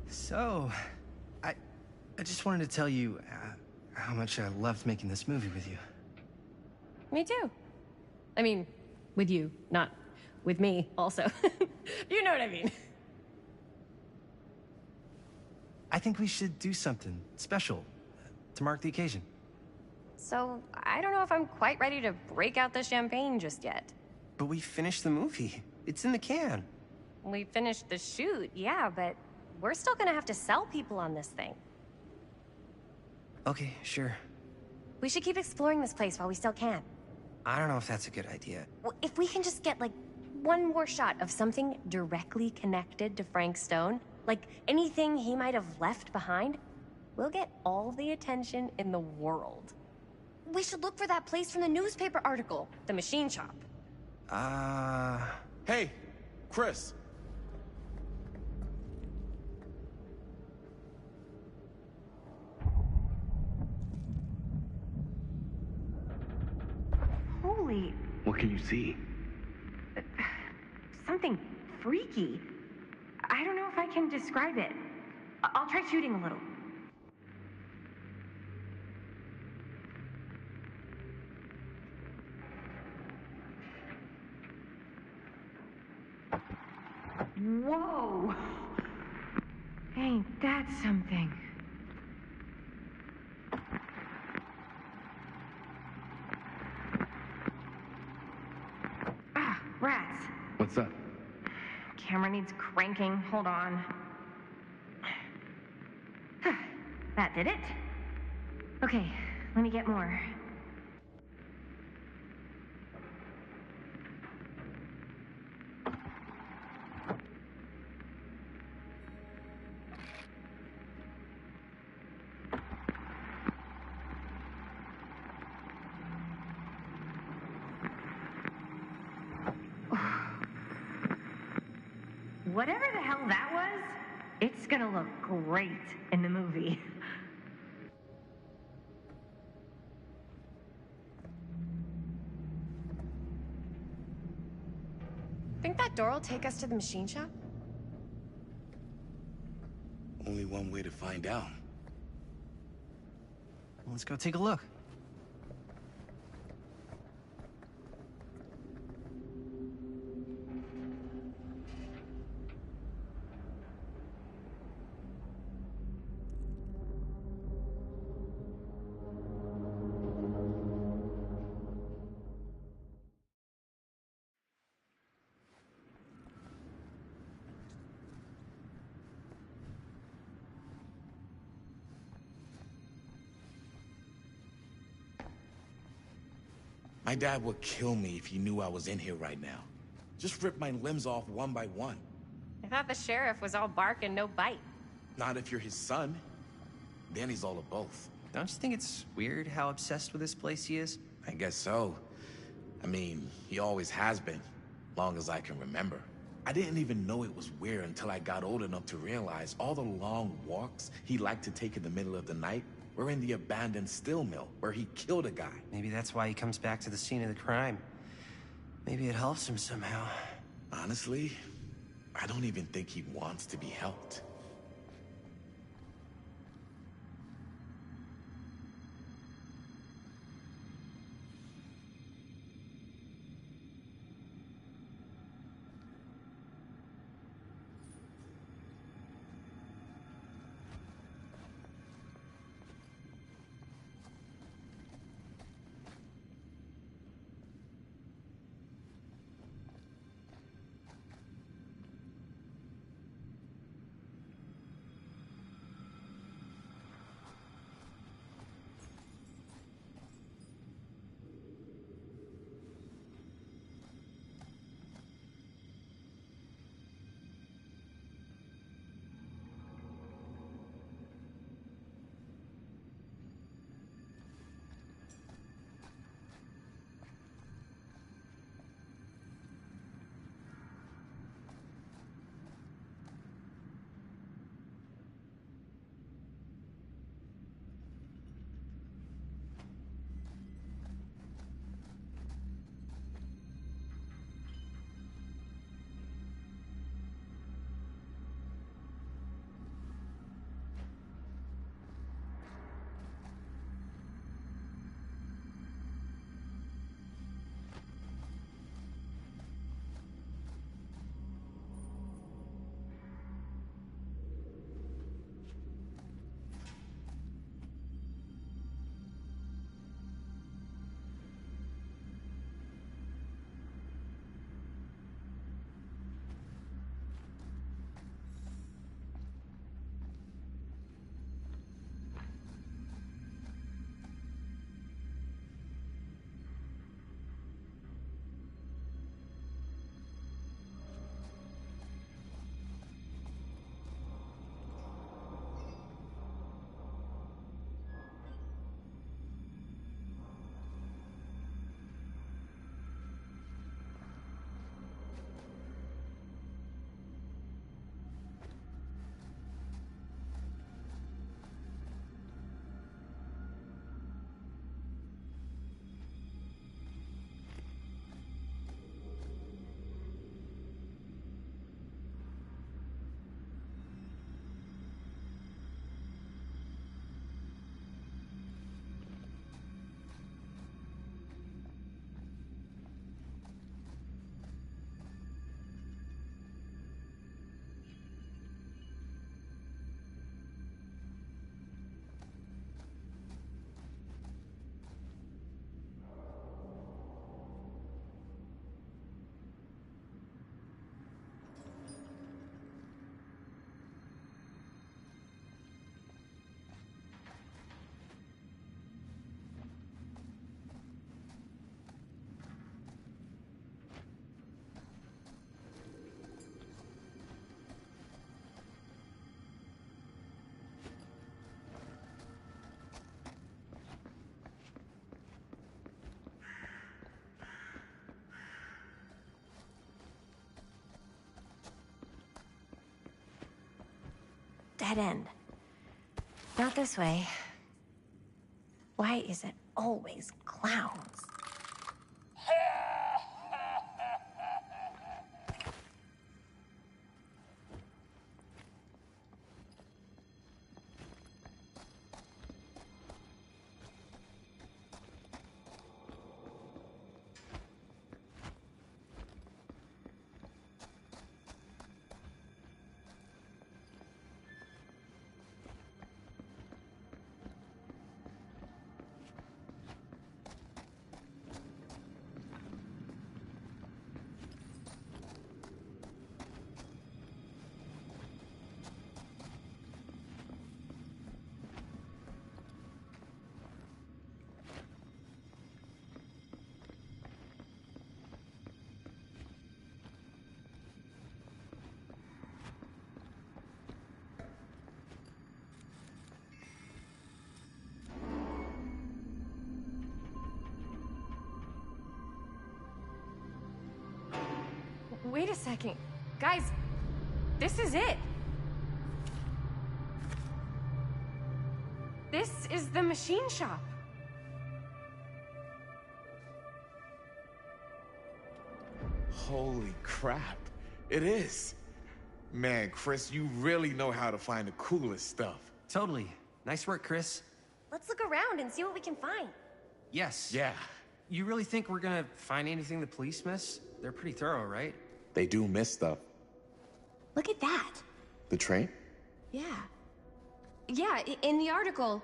So, I just wanted to tell you how much I loved making this movie with you. Me too. I mean, with you, not with me, also. You know what I mean. I think we should do something special to mark the occasion. So, I don't know if I'm quite ready to break out the champagne just yet. But we finished the movie. It's in the can. We finished the shoot, yeah, but we're still gonna have to sell people on this thing. Okay, sure. We should keep exploring this place while we still can. I don't know if that's a good idea. Well, if we can just get, like, one more shot of something directly connected to Frank Stone, like anything he might have left behind, we'll get all the attention in the world. We should look for that place from the newspaper article, the machine shop. Hey, Chris. Holy... What can you see? something freaky. I don't know if I can describe it. I'll try shooting a little. Whoa! Ain't that something? Ah, rats. What's up? Camera needs cranking. Hold on. That did it? Okay, let me get more. Whatever the hell that was, it's gonna look great in the movie. Think that door will take us to the machine shop? Only one way to find out. Let's go take a look. My dad would kill me if he knew I was in here right now. Just rip my limbs off one by one. I thought the sheriff was all bark and no bite. Not if you're his son. Then he's all of both. Don't you think it's weird how obsessed with this place he is? I guess so. I mean, he always has been, long as I can remember. I didn't even know it was weird until I got old enough to realize all the long walks he liked to take in the middle of the night were in the abandoned steel mill where he killed a guy. Maybe that's why he comes back to the scene of the crime. Maybe it helps him somehow. Honestly, I don't even think he wants to be helped. dead end. Not this way. Why is it always clowns? Wait a second. Guys, this is it. This is the machine shop. Holy crap. It is. Man, Chris, you really know how to find the coolest stuff. Totally. Nice work, Chris. Let's look around and see what we can find. Yes. Yeah. You really think we're gonna find anything the police miss? They're pretty thorough, right? They do miss stuff. Look at that. The train? Yeah. Yeah, in the article,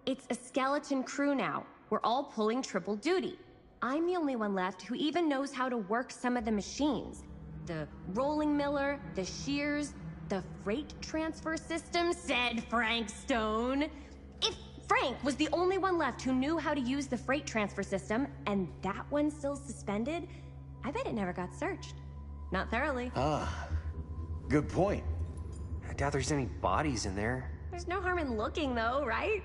it's a skeleton crew now. We're all pulling triple duty. I'm the only one left who even knows how to work some of the machines. The rolling miller, the shears, the freight transfer system, said Frank Stone. If Frank was the only one left who knew how to use the freight transfer system, and that one's still suspended, I bet it never got searched. Not thoroughly. Ah, good point. I doubt there's any bodies in there. There's no harm in looking, though, right?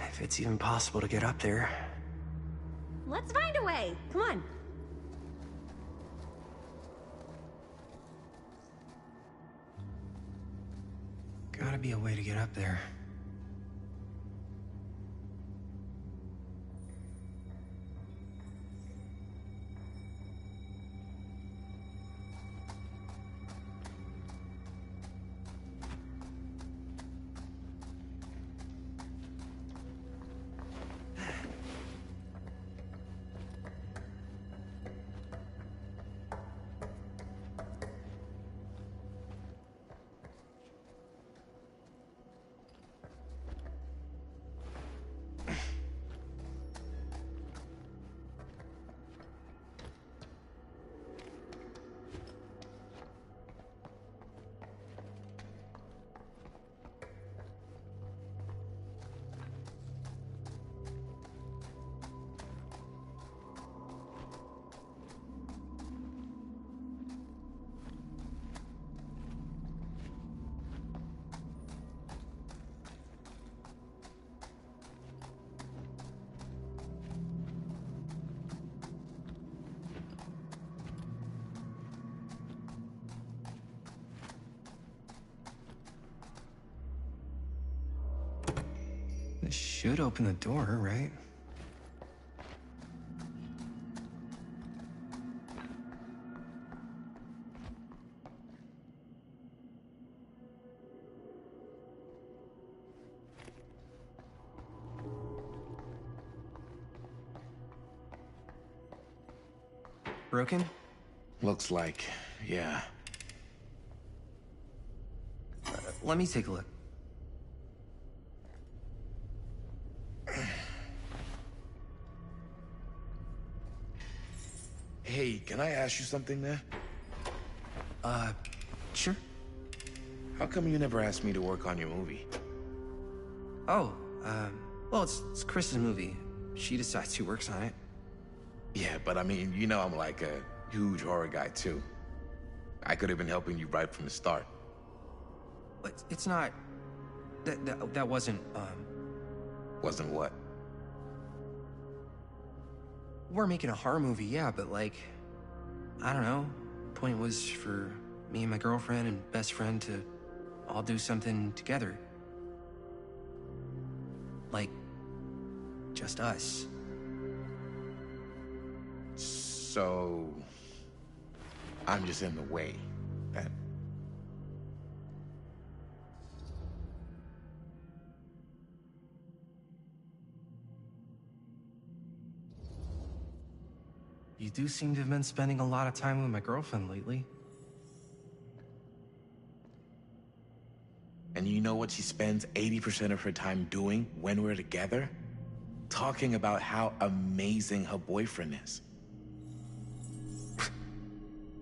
If it's even possible to get up there. Let's find a way. Come on. Gotta be a way to get up there. This should open the door, right? Broken? Looks like, yeah. Let me take a look. Hey, can I ask you something, man? Sure. How come you never asked me to work on your movie? Oh, well, it's Chris's movie. She decides who works on it. Yeah, but I mean, you know I'm like a huge horror guy, too. I could have been helping you right from the start. But it's not... That wasn't, Wasn't what? We're making a horror movie, yeah, but like... I don't know. Point was for me and my girlfriend and best friend to all do something together. Like, just us. So, I'm just in the way, then. You do seem to have been spending a lot of time with my girlfriend lately. And you know what she spends 80% of her time doing when we're together? Talking about how amazing her boyfriend is.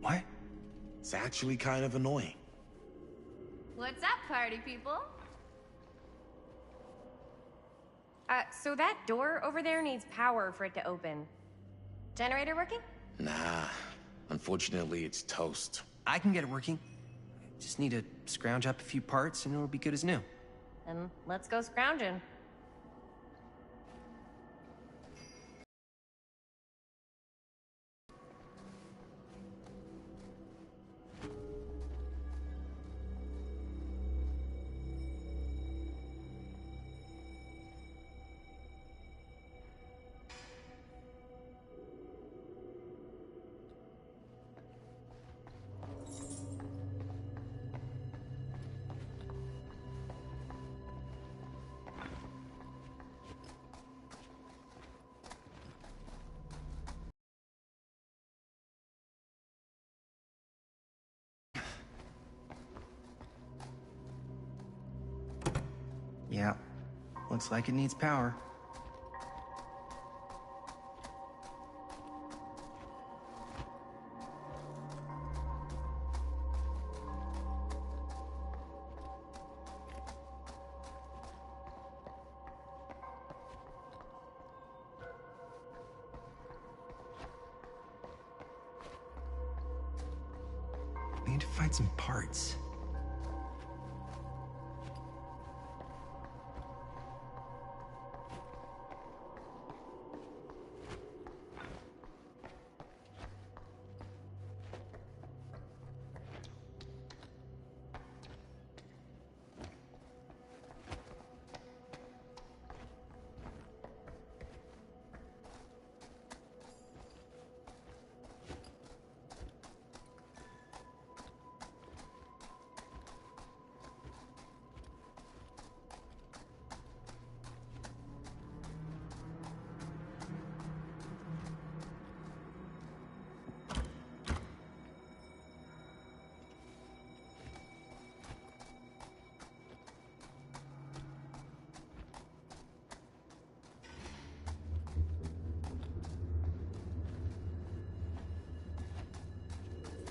What? It's actually kind of annoying. What's up, party people? So that door over there needs power for it to open. Generator working? Nah, unfortunately it's toast. I can get it working. Just need to scrounge up a few parts and it'll be good as new. Then let's go scrounging. Yeah, looks like it needs power. We need to find some parts.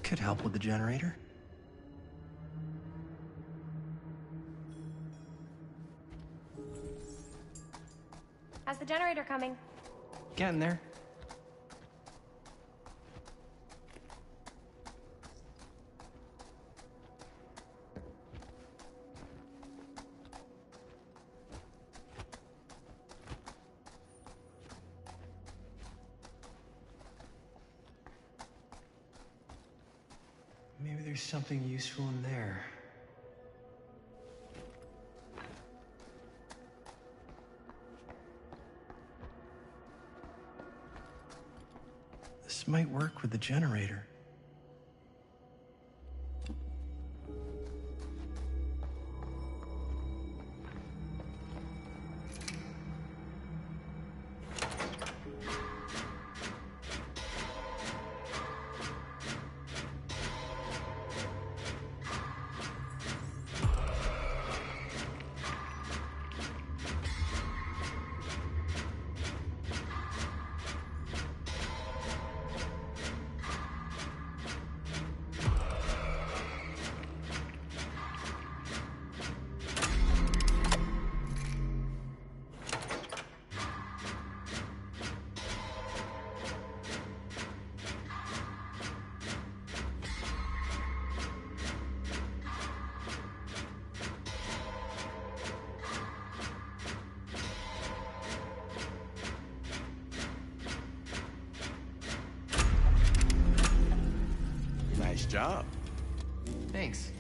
Could help with the generator. How's the generator coming? Getting there. Maybe there's something useful in there. This might work with the generator. Nice job. Thanks.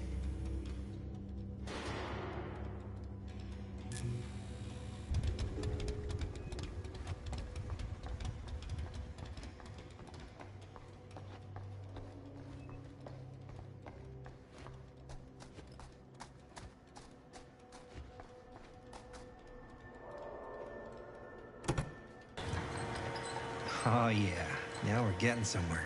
Oh, yeah. Now we're getting somewhere.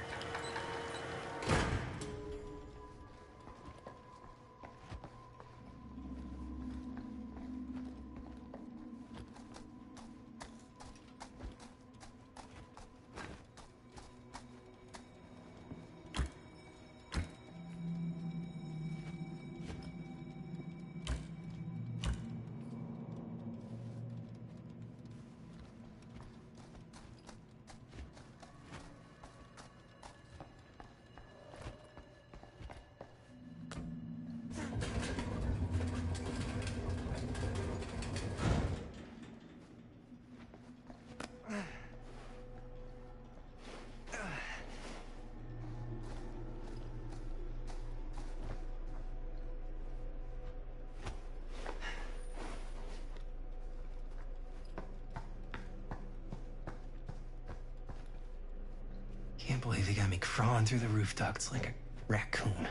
Can't believe they got me crawling through the roof ducts like a raccoon.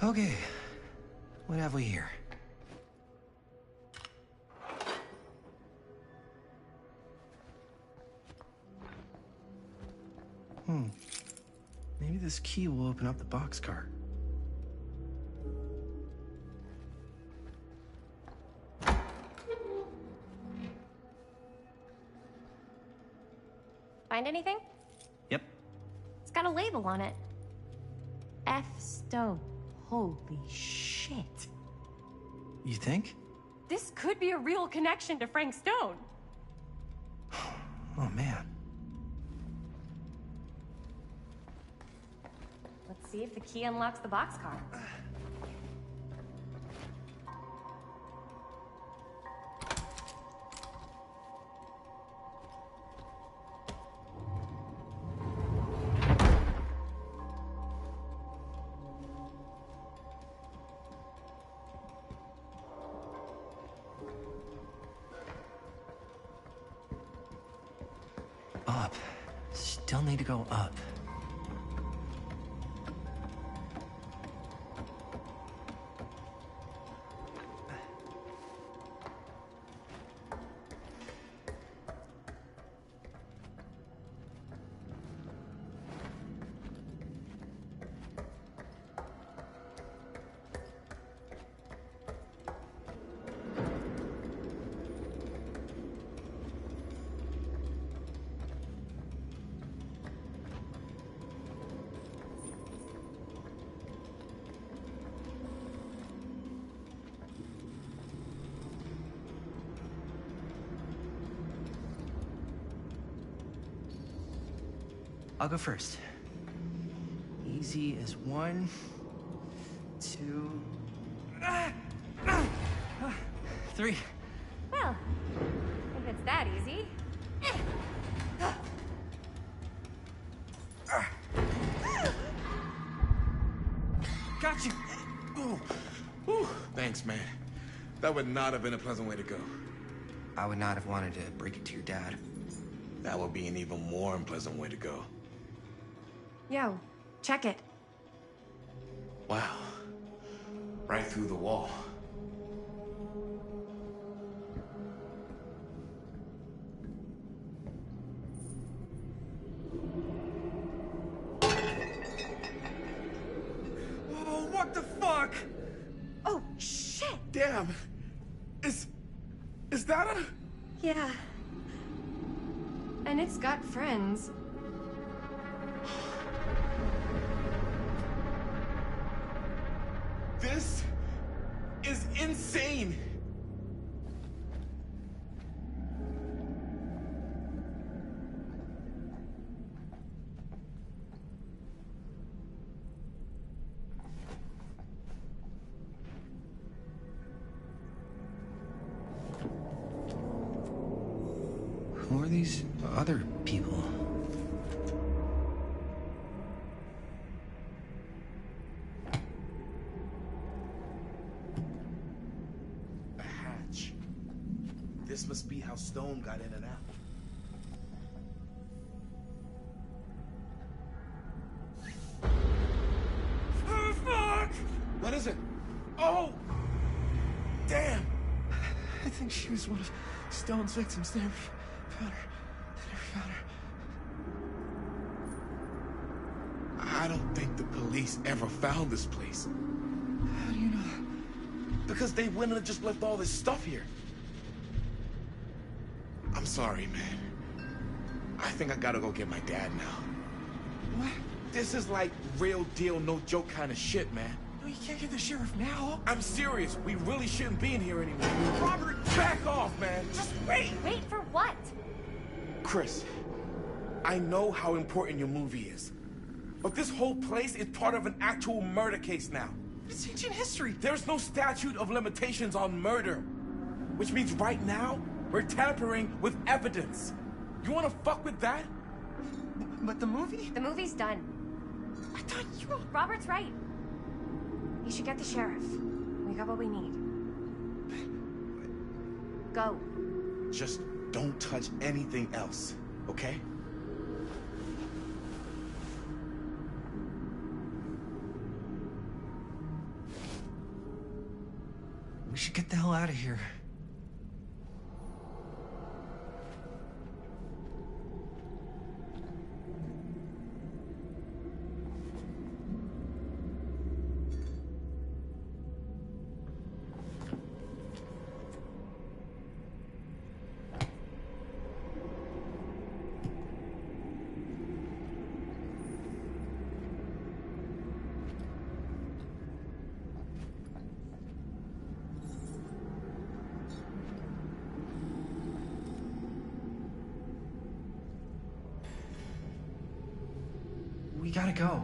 Okay, what have we here? Maybe this key will open up the boxcar. Find anything? Yep. It's got a label on it. F. Stone. Holy shit. You think? This could be a real connection to Frank Stone. Oh, man. Let's see if the key unlocks the boxcar. Up. Still need to go up. I'll go first. Easy as 1, 2, 3. Well, if it's that easy. Got you! Ooh. Ooh. Thanks, man. That would not have been a pleasant way to go. I would not have wanted to break it to your dad. That would be an even more unpleasant way to go. Yo, check it. Wow. Right through the wall. Oh, what the fuck? Oh, shit! Damn. Is that a... Yeah. And it's got friends. This is insane! Who are these other people? A hatch. This must be how Stone got in and out. Oh, fuck! What is it? Oh! Damn! I think she was one of Stone's victims there. found her. They never found her. I don't think the police ever found this place. How do you know that? Because they wouldn't have just left all this stuff here. I'm sorry, man. I think I gotta go get my dad now. What? This is like real deal, no joke kind of shit, man. No, you can't get the sheriff now. I'm serious. We really shouldn't be in here anymore. Robert, back off, man. Just wait. Wait for what? Chris, I know how important your movie is. But this whole place is part of an actual murder case now. It's ancient history. There's no statute of limitations on murder. Which means right now, we're tampering with evidence. You wanna fuck with that? But the movie? The movie's done. I thought you... Robert's right. You should get the sheriff. We got what we need. Go. Just don't touch anything else, okay? We should get the hell out of here. We gotta go.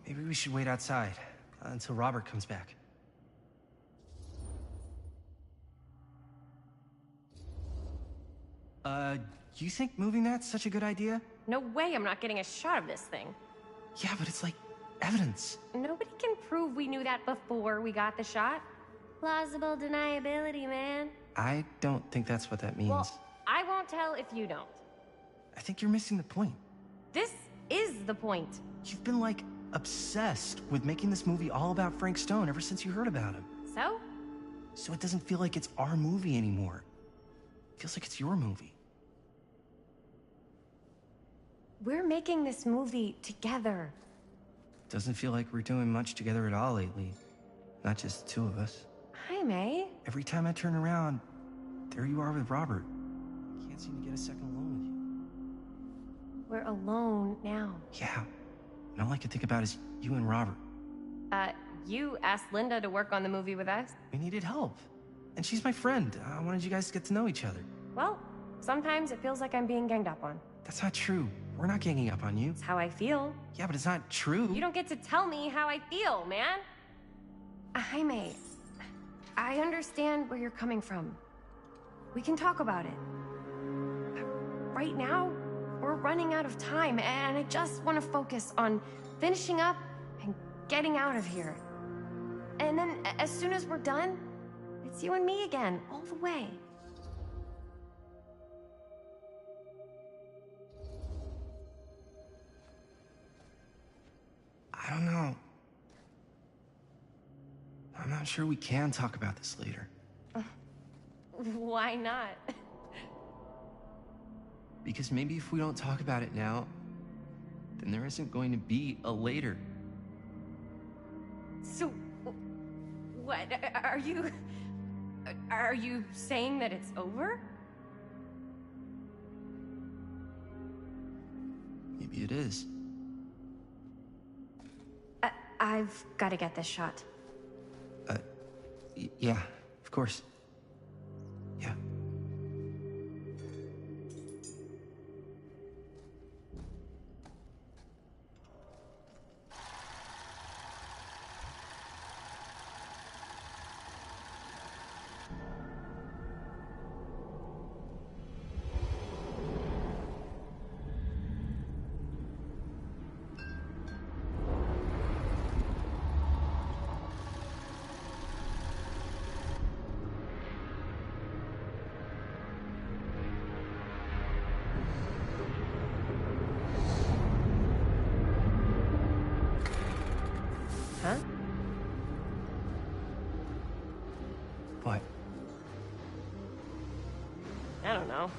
Maybe we should wait outside until Robert comes back. You think moving that's such a good idea? No way I'm not getting a shot of this thing. Yeah, but it's like evidence. Nobody can prove we knew that before we got the shot. Plausible deniability, man. I don't think that's what that means. Well, I won't tell if you don't. I think you're missing the point. This is the point. You've been, like, obsessed with making this movie all about Frank Stone ever since you heard about him. So? So it doesn't feel like it's our movie anymore. It feels like it's your movie. We're making this movie together. Doesn't feel like we're doing much together at all lately. Not just the two of us. Hi, May. Every time I turn around, there you are with Robert. I can't seem to get a second alone with you. We're alone now. Yeah. And all I can think about is you and Robert. You asked Linda to work on the movie with us? We needed help. And she's my friend. I wanted you guys to get to know each other. Well, sometimes it feels like I'm being ganged up on. That's not true. We're not ganging up on you. It's how I feel. Yeah, but it's not true. You don't get to tell me how I feel, man. Hi, May. I understand where you're coming from. We can talk about it. Right now, we're running out of time, and I just want to focus on finishing up and getting out of here. And then, as soon as we're done, it's you and me again, all the way. I don't know. I'm not sure we can talk about this later. Why not? Because maybe if we don't talk about it now, then there isn't going to be a later. So, what? Are you saying that it's over? Maybe it is. I've got to get this shot. Yeah, of course. Yeah. Huh? What? I don't know.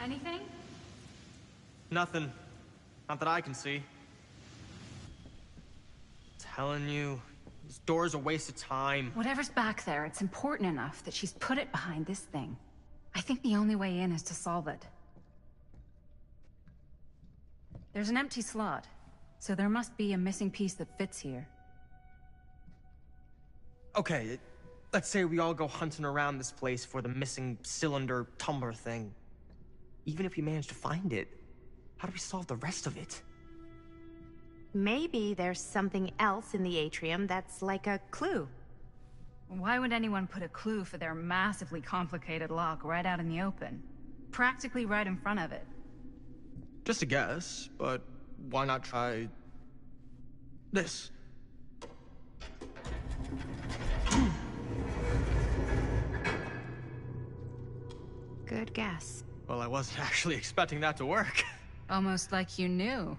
Anything? Nothing. Not that I can see. Telling you, this door's a waste of time. Whatever's back there, it's important enough that she's put it behind this thing. I think the only way in is to solve it. There's an empty slot, so there must be a missing piece that fits here. Okay, let's say we all go hunting around this place for the missing cylinder tumbler thing. Even if we manage to find it, how do we solve the rest of it? Maybe there's something else in the atrium that's like a clue. Why would anyone put a clue for their massively complicated lock right out in the open? Practically right in front of it. Just a guess, but why not try this? Good guess. Well, I wasn't actually expecting that to work. Almost like you knew.